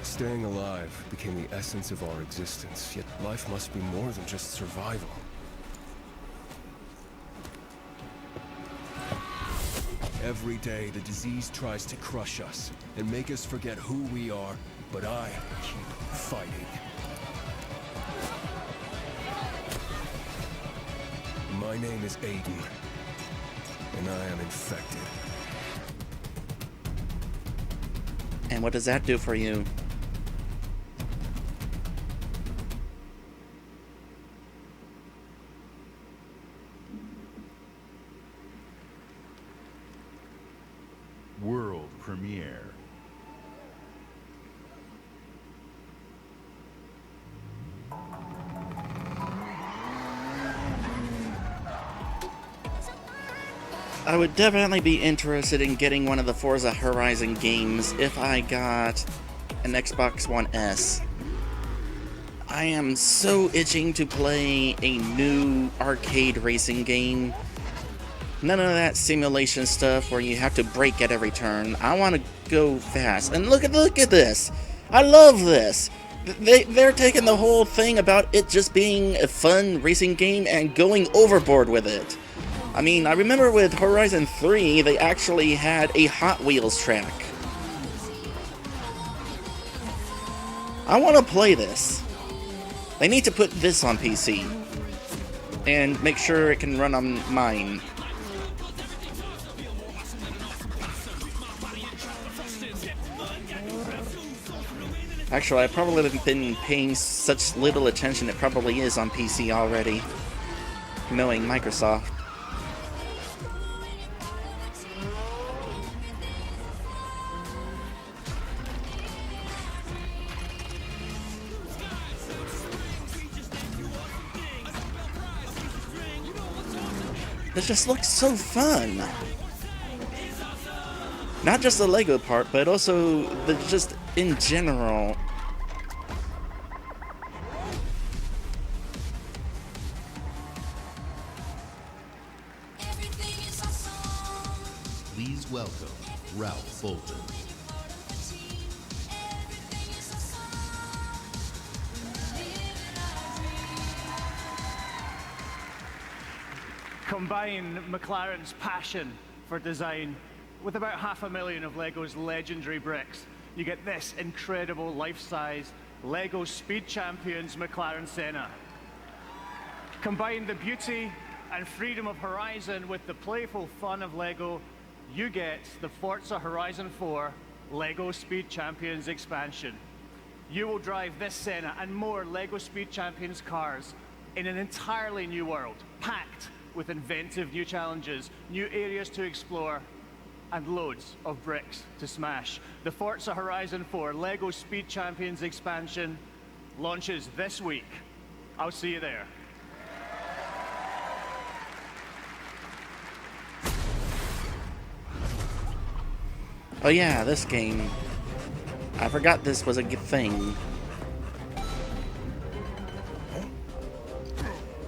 Staying alive became the essence of our existence, yet life must be more than just survival. Every day, the disease tries to crush us and make us forget who we are, but I keep fighting. My name is Aiden, and I am infected. And what does that do for you? World premiere. I would definitely be interested in getting one of the Forza Horizon games if I got an Xbox One S. I am so itching to play a new arcade racing game. None of that simulation stuff where you have to brake at every turn. I want to go fast. And look at this. I love this. They're taking the whole thing about it just being a fun racing game and going overboard with it. I mean, I remember with Horizon 3, they actually had a Hot Wheels track. I want to play this. They need to put this on PC. And make sure it can run on mine. Actually, I probably haven't been paying such little attention. It probably is on PC already, knowing Microsoft. This just looks so fun. Not just the Lego part, but also just in general. Please welcome Ralph Bolton. Combine McLaren's passion for design with about 500,000 of Lego's legendary bricks, you get this incredible life-size Lego Speed Champions McLaren Senna. Combine the beauty and freedom of Horizon with the playful fun of Lego, you get the Forza Horizon 4 Lego Speed Champions expansion. You will drive this Senna and more Lego Speed Champions cars in an entirely new world, packed with inventive new challenges, new areas to explore, and loads of bricks to smash. The Forza Horizon 4 Lego Speed Champions expansion launches this week. I'll see you there. Oh yeah, this game. I forgot this was a good thing.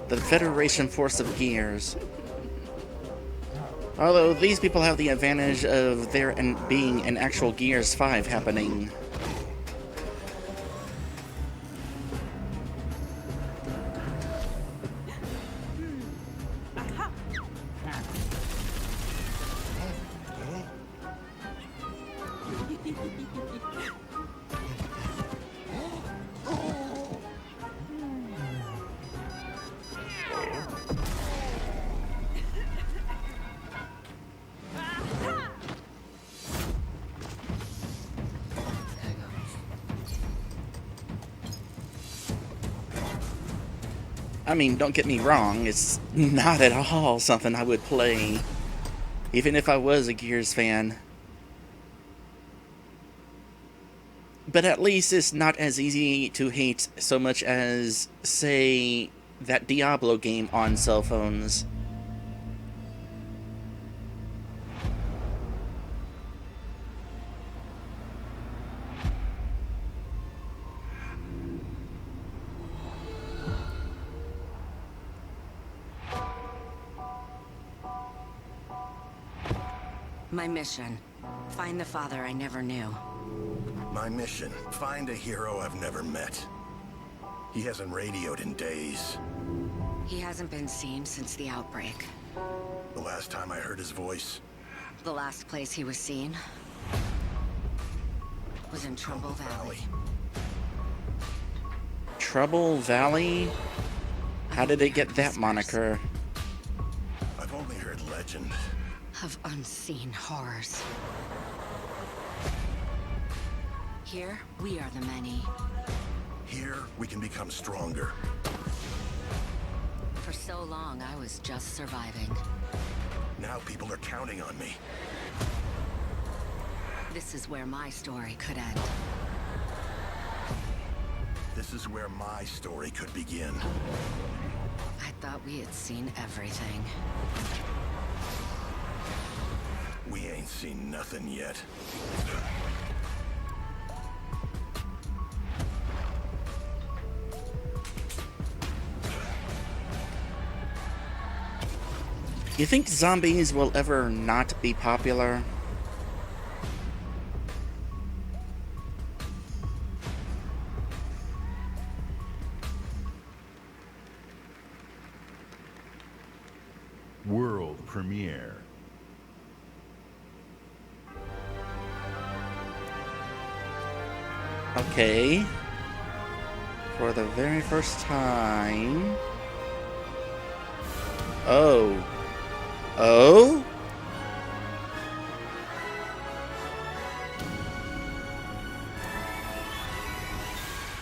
The Federation Force of Gears. Although these people have the advantage of there being an actual Gears 5 happening. I mean, don't get me wrong, it's not at all something I would play, even if I was a Gears fan. But at least it's not as easy to hate so much as, say, that Diablo game on cell phones. My mission. Find the father I never knew. My mission, find a hero I've never met. He hasn't radioed in days. He hasn't been seen since the outbreak. The last time I heard his voice, The last place he was seen was in Trumbull Valley. Trouble Valley? How did it get that moniker? I've only heard legend. Of unseen horrors. Here, we are the many. Here, we can become stronger. For so long, I was just surviving. Now people are counting on me. This is where my story could end. This is where my story could begin. I thought we had seen everything. We ain't seen nothing yet. You think zombies will ever not be popular? World premiere. Okay. For the very first time. Oh. Oh?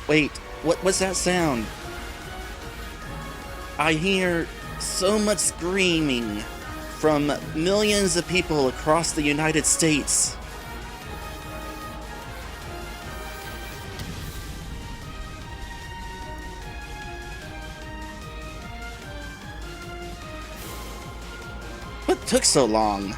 Wait, what was that sound? I hear so much screaming from millions of people across the United States. What took so long?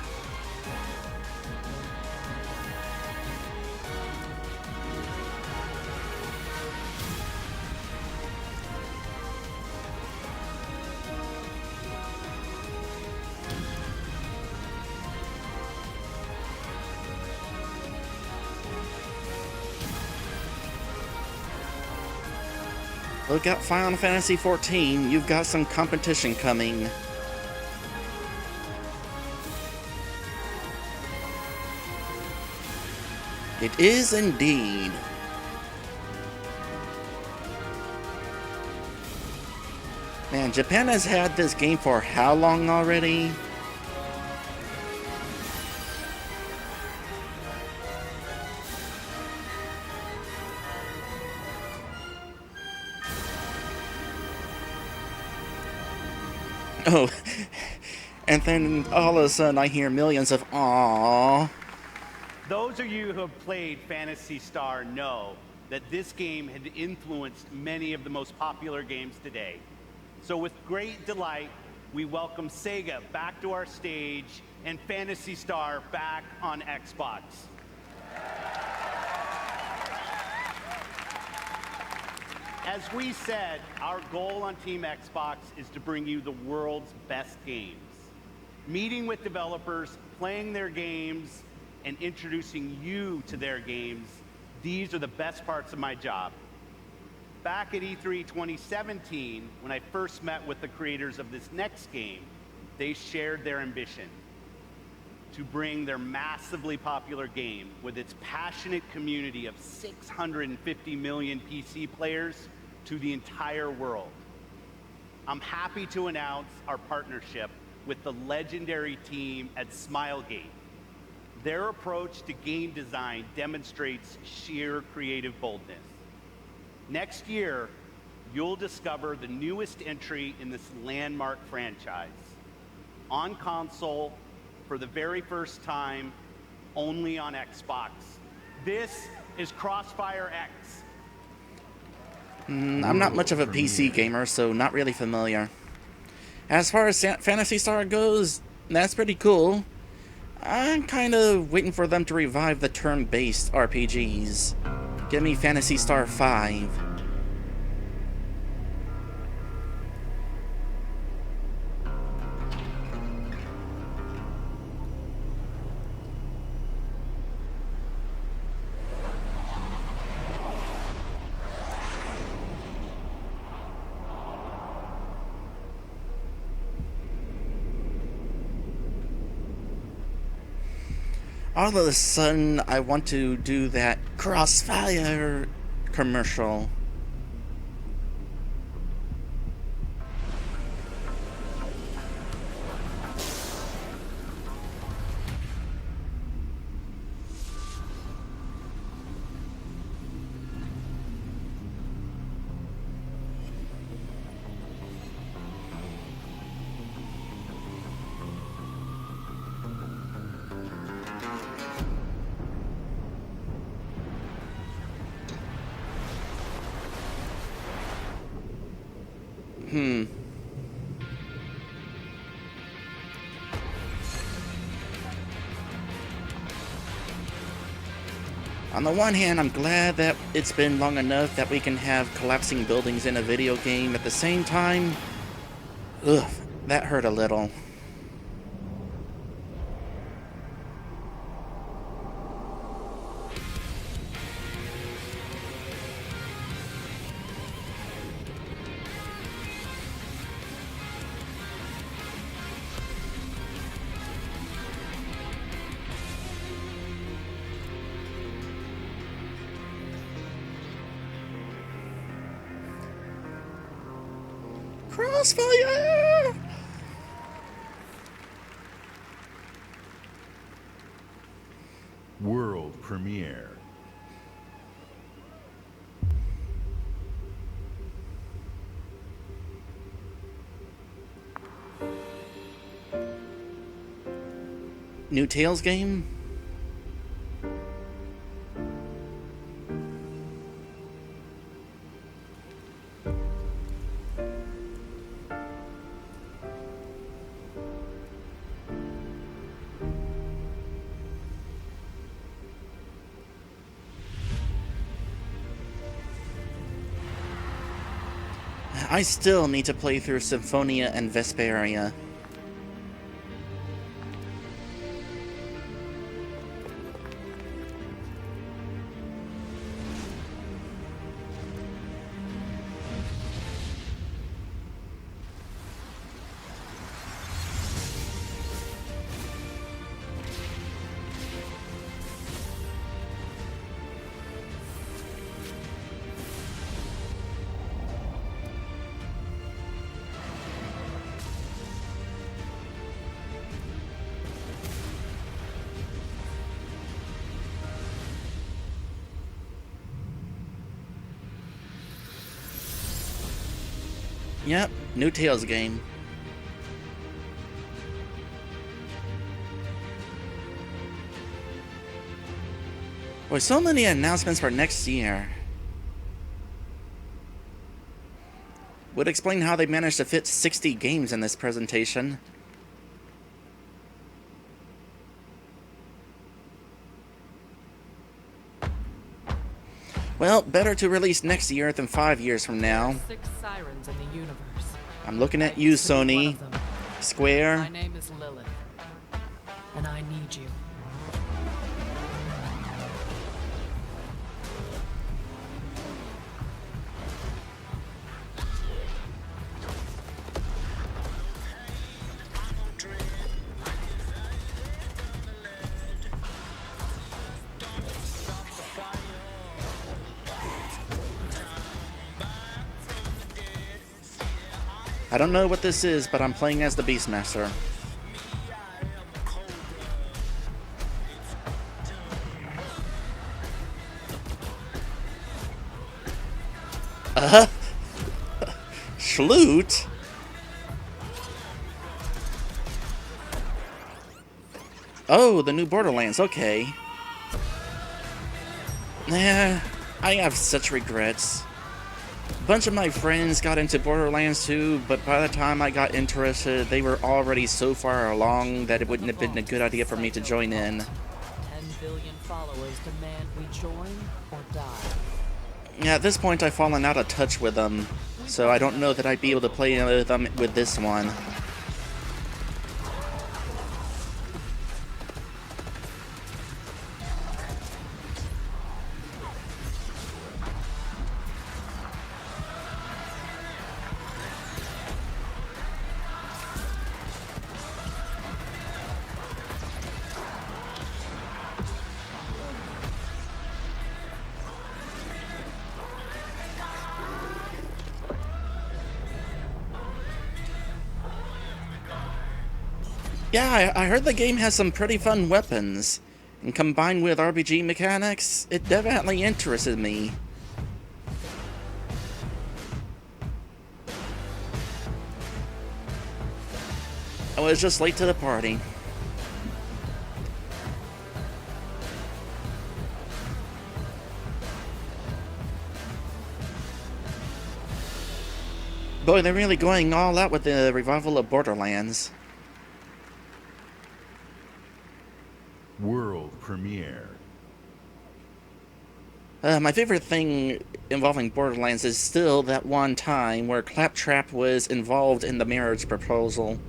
Look out, Final Fantasy XIV, you've got some competition coming. It is indeed. Man, Japan has had this game for how long already? Oh, and then all of a sudden I hear millions of "aww." Those of you who have played Phantasy Star know that this game had influenced many of the most popular games today. So with great delight, we welcome Sega back to our stage and Phantasy Star back on Xbox. As we said, our goal on Team Xbox is to bring you the world's best games. Meeting with developers, playing their games, and introducing you to their games, these are the best parts of my job. Back at E3 2017, when I first met with the creators of this next game, they shared their ambition to bring their massively popular game with its passionate community of 650 million PC players to the entire world. I'm happy to announce our partnership with the legendary team at Smilegate. Their approach to game design demonstrates sheer creative boldness. Next year, you'll discover the newest entry in this landmark franchise. On console, for the very first time, only on Xbox. This is Crossfire X. I'm not much of a PC gamer, so not really familiar. As far as Phantasy Star goes, that's pretty cool. I'm kind of waiting for them to revive the turn-based RPGs. Give me Phantasy Star 5. All of a sudden, I want to do that Crossfire commercial. On the one hand, I'm glad that it's been long enough that we can have collapsing buildings in a video game. At the same time, ugh, that hurt a little. Crossfire! World premiere. New Tales game? I still need to play through Symphonia and Vesperia. Yep, new Tales game. Boy, so many announcements for next year. Would explain how they managed to fit 60 games in this presentation. Well, better to release next year than 5 years from now. 6 sirens in the universe. I'm looking at you, Sony. Square. My name is Lilith, and I need you. I don't know what this is, but I'm playing as the Beastmaster. Schlute? Oh, the new Borderlands, okay. Nah, I have such regrets. A bunch of my friends got into Borderlands 2, but by the time I got interested, they were already so far along that it wouldn't have been a good idea for me to join in. 10 billion followers demand we join or die. Yeah, at this point I've fallen out of touch with them, so I don't know that I'd be able to play with them with this one. Yeah, I heard the game has some pretty fun weapons, and combined with RPG mechanics, it definitely interested me. I was just late to the party. Boy, they're really going all out with the revival of Borderlands. World premiere. My favorite thing involving Borderlands is still that one time where Claptrap was involved in the marriage proposal.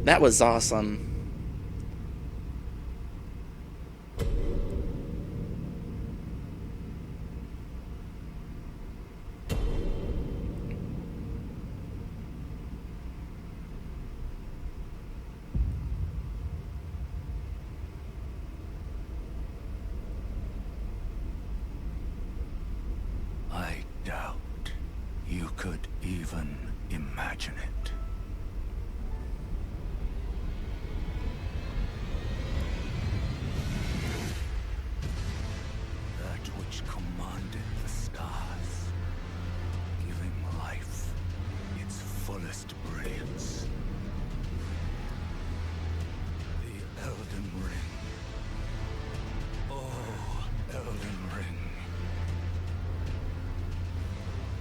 That was awesome. I doubt you could even imagine it. That which commanded the stars, giving life its fullest brilliance. The Elden Ring. Oh, Elden Ring.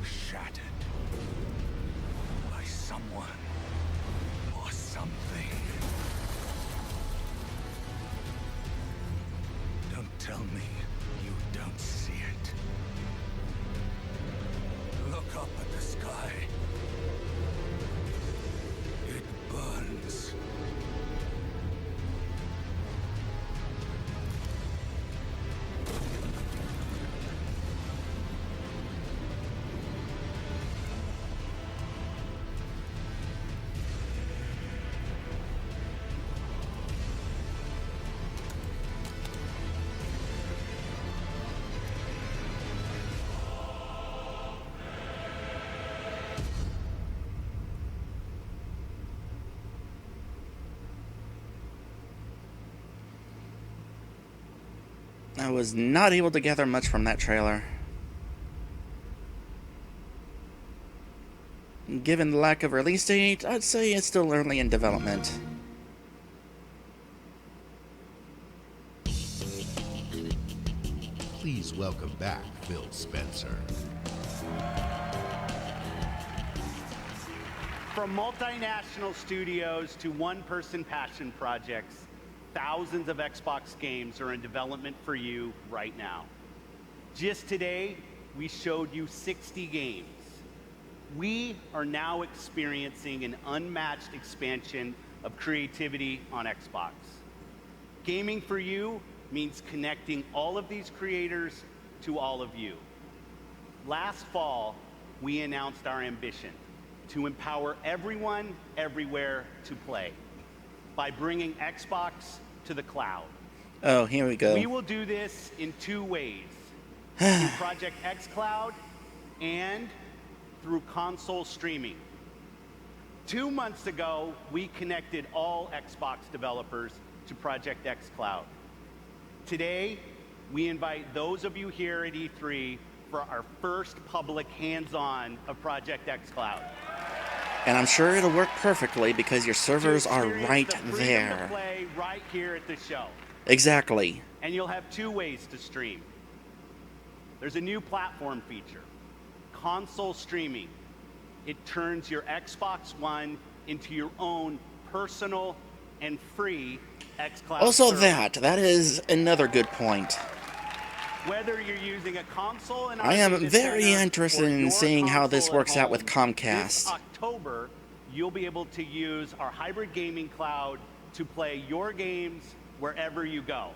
Shattered by someone or something. Don't tell me you don't see it. Look up at the sky. It burns. I was not able to gather much from that trailer. Given the lack of release date, I'd say it's still early in development. Please welcome back Phil Spencer. From multinational studios to one-person passion projects, thousands of Xbox games are in development for you right now. Just today, we showed you 60 games. We are now experiencing an unmatched expansion of creativity on Xbox. Gaming for you means connecting all of these creators to all of you. Last fall, we announced our ambition to empower everyone, everywhere to play by bringing Xbox to the cloud. Oh, here we go. We will do this in two ways, through Project X Cloud and through console streaming. 2 months ago, we connected all Xbox developers to Project X Cloud. Today, we invite those of you here at E3 for our first public hands-on of Project X Cloud. And I'm sure it'll work perfectly because your servers are right there. To play right here at the show. Exactly. And you'll have two ways to stream. There's a new platform feature, console streaming. It turns your Xbox One into your own personal and free xCloud Also server. that is another good point. Whether you're using a console in our I am data very center interested or in your seeing how this console at works out with home, Comcast. This October, you'll be able to use our hybrid gaming cloud to play your games wherever you go.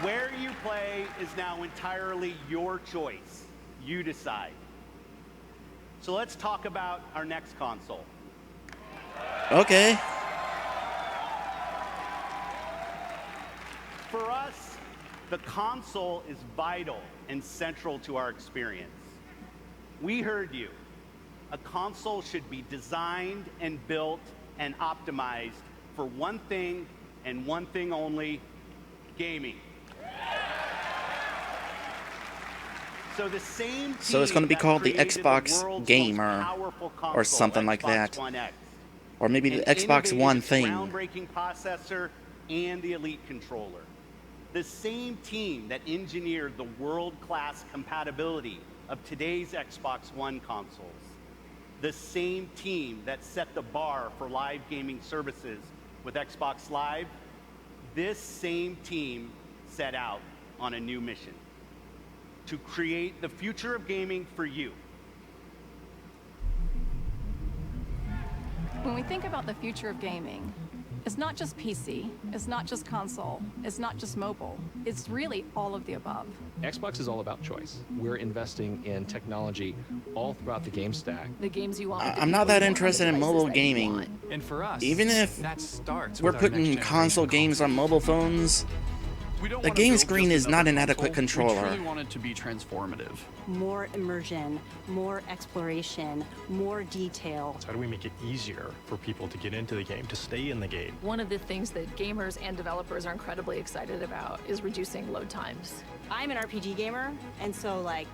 Where you play is now entirely your choice. You decide. So let's talk about our next console. Okay. For us, the console is vital and central to our experience. We heard you. A console should be designed and built and optimized for one thing and one thing only: gaming. So the same team So it's going to be that called the created Xbox world's Gamer most powerful console, or something like Xbox that. One X, Or maybe the and Xbox innovated One its thing. groundbreaking processor and the Elite controller. The same team that engineered the world-class compatibility of today's Xbox One consoles. The same team that set the bar for live gaming services with Xbox Live. This same team set out on a new mission: to create the future of gaming for you. When we think about the future of gaming, it's not just PC, it's not just console, it's not just mobile. It's really all of the above. Xbox is all about choice. We're investing in technology all throughout the game stack. The games you want. I'm not that interested in mobile gaming. And for us, Even if that starts we're with our putting next console generation games on mobile phones, the game screen is not an adequate We controller. truly want it to be transformative. More immersion, more exploration, more detail. How do we make it easier for people to get into the game, to stay in the game? One of the things that gamers and developers are incredibly excited about is reducing load times. I'm an RPG gamer, and so like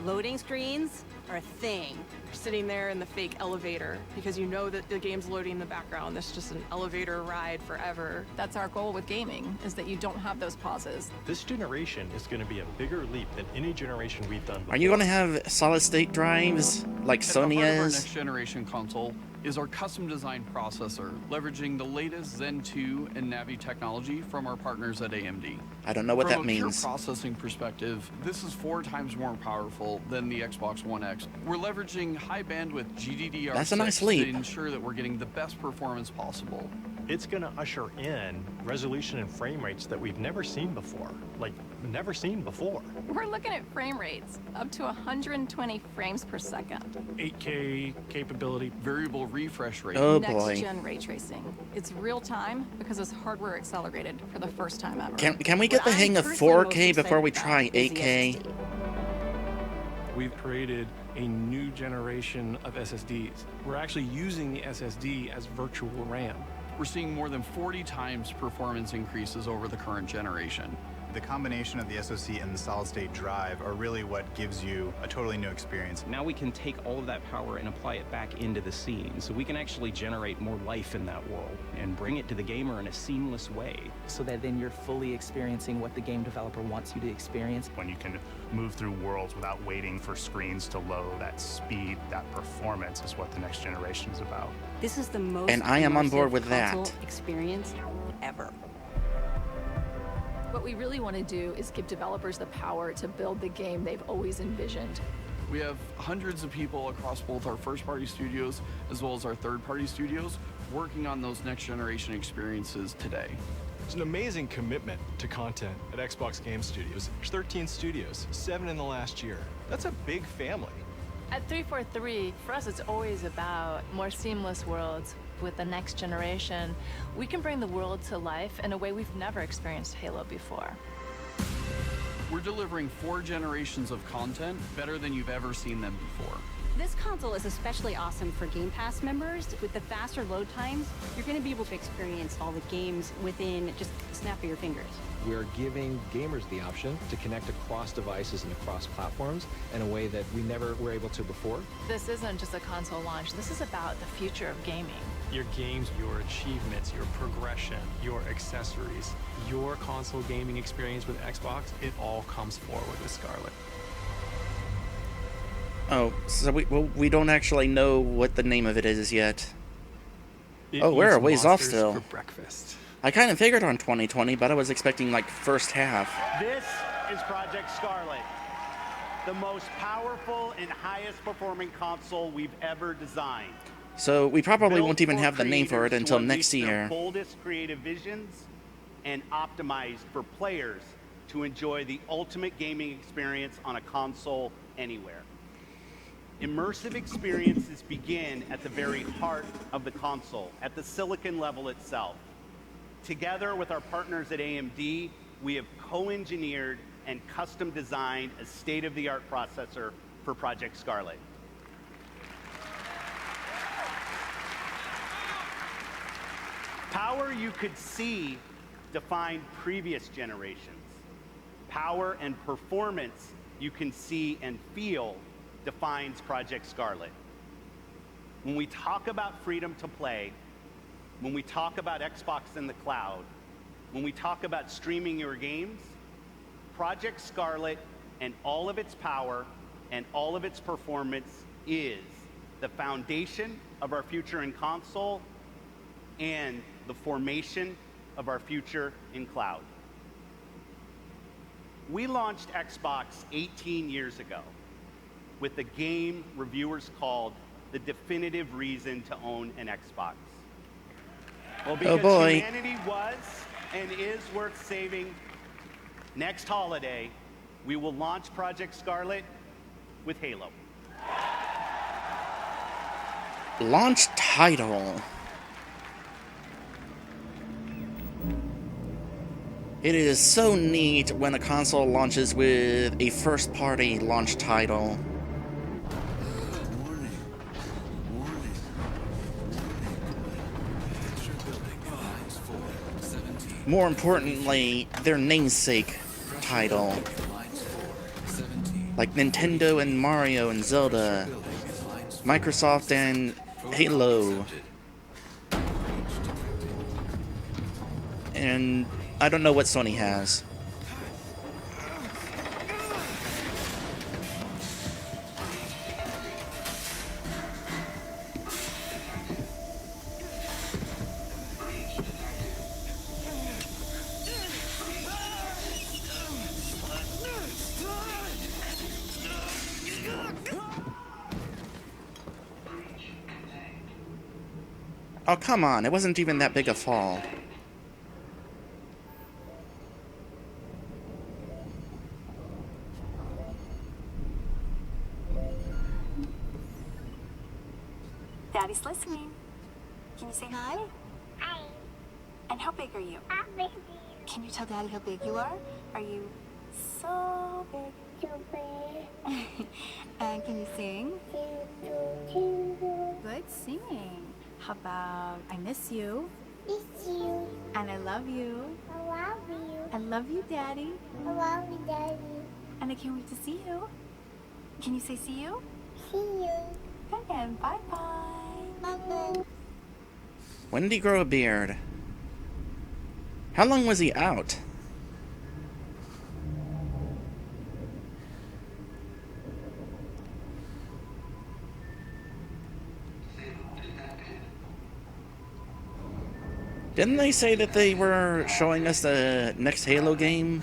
loading screens are a thing. You're sitting there in the fake elevator because you know that the game's loading in the background. That's just an elevator ride forever. That's our goal with gaming, is that you don't have those pauses. This generation is going to be a bigger leap than any generation we've done before. Are you going to have solid-state drives like At Sony the heart of our is? next generation console is our custom designed processor, leveraging the latest Zen 2 and Navi technology from our partners at AMD. I don't know what that From a means. pure processing perspective, this is 4 times more powerful than the Xbox One X. We're leveraging high bandwidth GDDR6 That's a nice leap. to ensure that we're getting the best performance possible. It's going to usher in resolution and frame rates that we've never seen before. Like, never seen before. We're looking at frame rates up to 120 frames per second. 8K capability. Variable refresh rate. Oh Next boy. gen ray tracing. It's real time because it's hardware accelerated for the first time ever. Can we get the What hang I'm of personally most 4K before we excited try about is the 8K? SSD. We've created a new generation of SSDs. We're actually using the SSD as virtual RAM. We're seeing more than 40 times performance increases over the current generation. The combination of the SoC and the solid-state drive are really what gives you a totally new experience. Now we can take all of that power and apply it back into the scene, so we can actually generate more life in that world and bring it to the gamer in a seamless way. So that then you're fully experiencing what the game developer wants you to experience. When you can move through worlds without waiting for screens to load, that speed, that performance is what the next generation is about. This is the most And I am on board immersive with that. console experience ever. What we really want to do is give developers the power to build the game they've always envisioned. We have hundreds of people across both our first-party studios as well as our third-party studios working on those next-generation experiences today. It's an amazing commitment to content at Xbox Game Studios. There's 13 studios, 7 in the last year. That's a big family. At 343, for us, it's always about more seamless worlds. With the next generation, we can bring the world to life in a way we've never experienced Halo before. We're delivering 4 generations of content better than you've ever seen them before. This console is especially awesome for Game Pass members. With the faster load times, you're going to be able to experience all the games within just a snap of your fingers. We're giving gamers the option to connect across devices and across platforms in a way that we never were able to before. This isn't just a console launch, this is about the future of gaming. Your games, your achievements, your progression, your accessories, your console gaming experience with Xbox, it all comes forward with Scarlet. Oh, so we don't actually know what the name of it is yet. Oh, we're a ways off still. For breakfast. I kind of figured on 2020, but I was expecting like first half. This is Project Scarlet, the most powerful and highest performing console we've ever designed. So we probably Built won't even for have the name for it creators until to next unleash their year. Boldest creative visions and optimized for players to enjoy the ultimate gaming experience on a console anywhere. Immersive experiences begin at the very heart of the console, at the silicon level itself. Together with our partners at AMD, we have co-engineered and custom designed a state-of-the-art processor for Project Scarlet. Power you could see defined previous generations. Power and performance you can see and feel defines Project Scarlet. When we talk about freedom to play, when we talk about Xbox in the cloud, when we talk about streaming your games, Project Scarlet and all of its power and all of its performance is the foundation of our future in console and the formation of our future in cloud. We launched Xbox 18 years ago with a game reviewers called the definitive reason to own an Xbox. Well, because humanity was and is worth saving, next holiday, we will launch Project Scarlet with Halo. Launch title. It is so neat when a console launches with a first-party launch title. More importantly, their namesake title. Like Nintendo and Mario and Zelda, Microsoft and Halo. And I don't know what Sony has. Oh, come on, it wasn't even that big a fall. Daddy's listening. Can you say hi? Hi. And how big are you? I'm big. Can you tell Daddy how big you are? Are you so big? So big. And can you sing? Good singing. How about I miss you? Miss you. And I love you. I love you. I love you, Daddy. I love you, Daddy. And I can't wait to see you. Can you say see you? See you. And bye-bye. Bye-bye. When did he grow a beard? How long was he out? Didn't they say that they were showing us the next Halo game?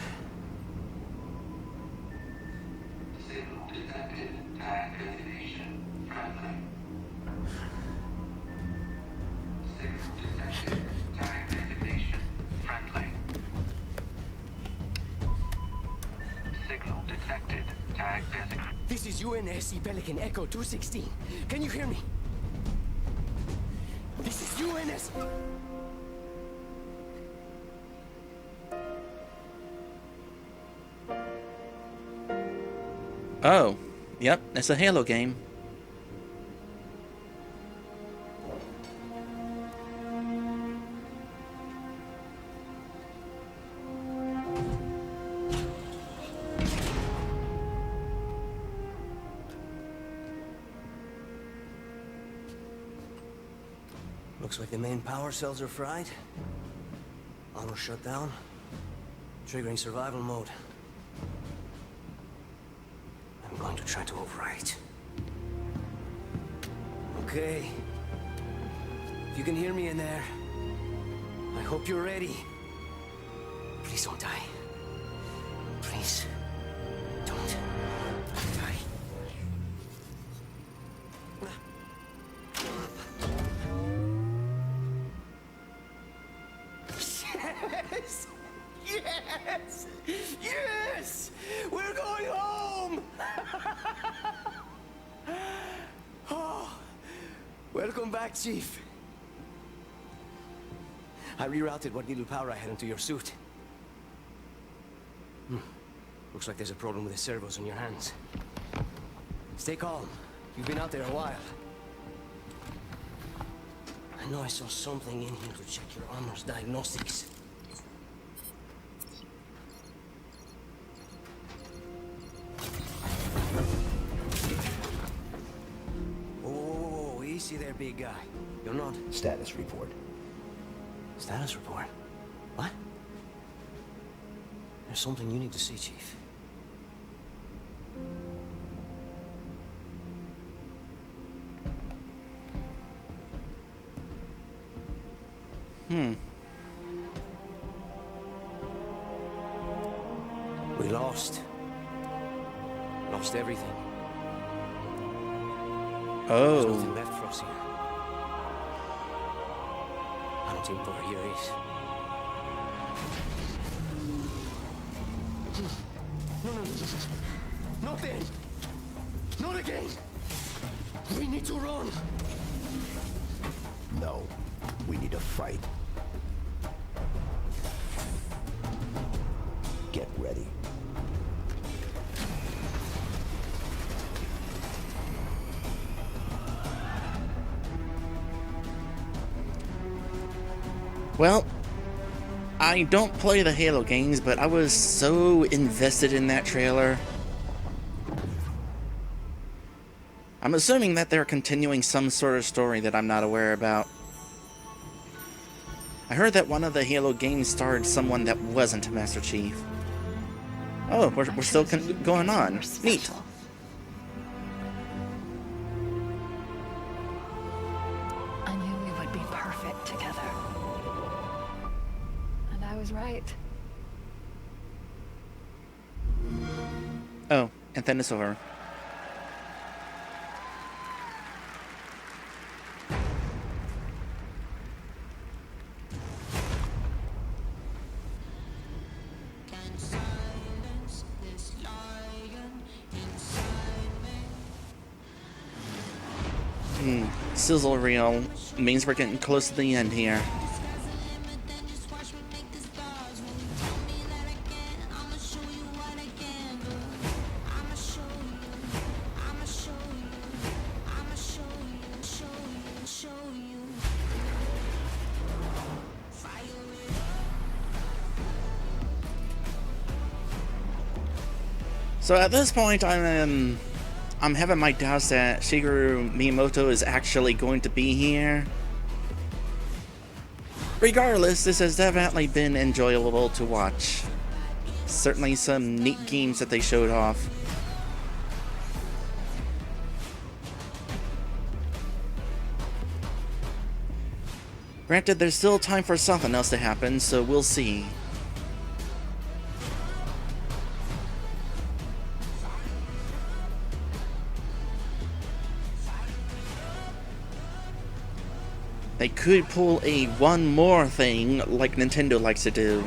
This is UNSC Pelican Echo 216. Can you hear me? This is UNS. Oh, yep, it's a Halo game. Looks like the main power cells are fried. Auto shutdown. Triggering survival mode. I'm going to try to overwrite. Okay. If you can hear me in there, I hope you're ready. Please don't die. Please. Don't die. Yes! Yes! Yes! We're going home! Oh, welcome back, Chief. I rerouted what little power I had into your suit. Looks like there's a problem with the servos in your hands. Stay calm. You've been out there a while. I know I saw something in here to check your armor's diagnostics. Whoa, easy there, big guy. You're not... Status report. Status report? What? There's something you need to see, Chief. We lost. Lost everything. There's nothing left for us here. I don't think over here is. No, not then. Not again. We need to run. No, we need to fight. Get ready. Well, I don't play the Halo games, but I was so invested in that trailer. I'm assuming that they're continuing some sort of story that I'm not aware about. I heard that one of the Halo games starred someone that wasn't Master Chief. Oh, we're still going on. Neat. I knew we would be perfect together. And I was right. Oh, and then it's over. Sizzle reel means we're getting close to the end here. So at this point, I'm having my doubts that Shigeru Miyamoto is actually going to be here. Regardless, this has definitely been enjoyable to watch. Certainly some neat games that they showed off. Granted, there's still time for something else to happen, so we'll see. They could pull a one more thing like Nintendo likes to do.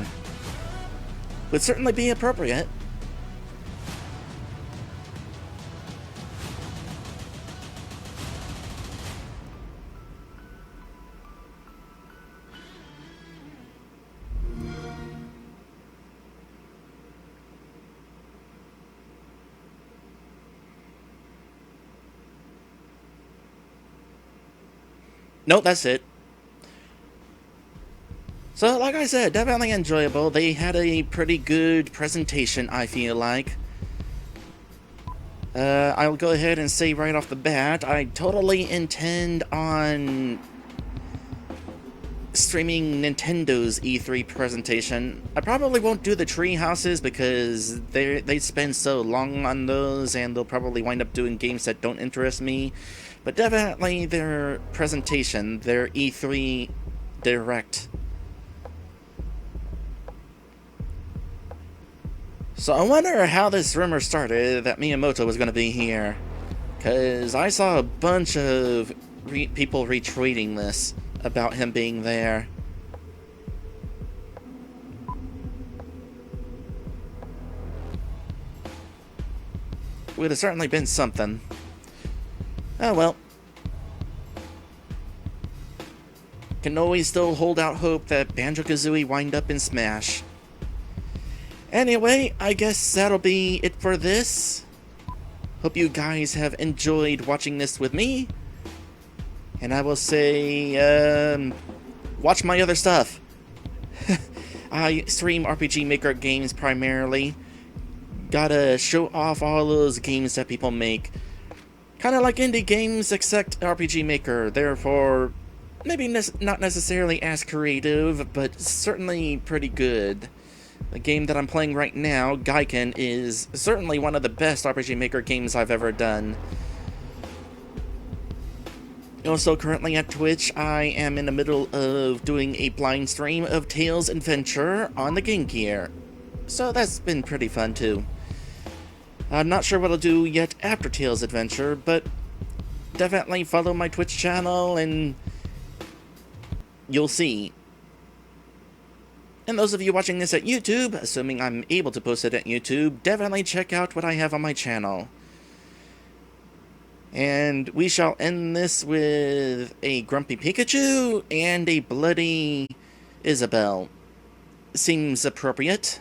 Would certainly be appropriate. Nope, that's it. So, like I said, definitely enjoyable. They had a pretty good presentation, I feel like. I'll go ahead and say right off the bat, I totally intend on streaming Nintendo's E3 presentation. I probably won't do the tree houses because they spend so long on those, and they'll probably wind up doing games that don't interest me. But definitely their presentation, their E3 Direct. So I wonder how this rumor started that Miyamoto was going to be here. Because I saw a bunch of people retweeting this about him being there. Would have certainly been something. Oh well. Can always still hold out hope that Banjo-Kazooie wind up in Smash. Anyway, I guess that'll be it for this. Hope you guys have enjoyed watching this with me. And I will say, watch my other stuff. I stream RPG Maker games primarily. Gotta show off all those games that people make. Kind of like indie games, except RPG Maker. Therefore, maybe not necessarily as creative, but certainly pretty good. The game that I'm playing right now, Gaiken, is certainly one of the best RPG Maker games I've ever done. Also, currently at Twitch, I am in the middle of doing a blind stream of Tails Adventure on the Game Gear. So that's been pretty fun too. I'm not sure what I'll do yet after Tails Adventure, but definitely follow my Twitch channel and you'll see. And those of you watching this at YouTube, assuming I'm able to post it at YouTube, definitely check out what I have on my channel. And we shall end this with a grumpy Pikachu and a bloody Isabelle. Seems appropriate.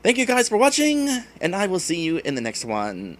Thank you guys for watching, and I will see you in the next one.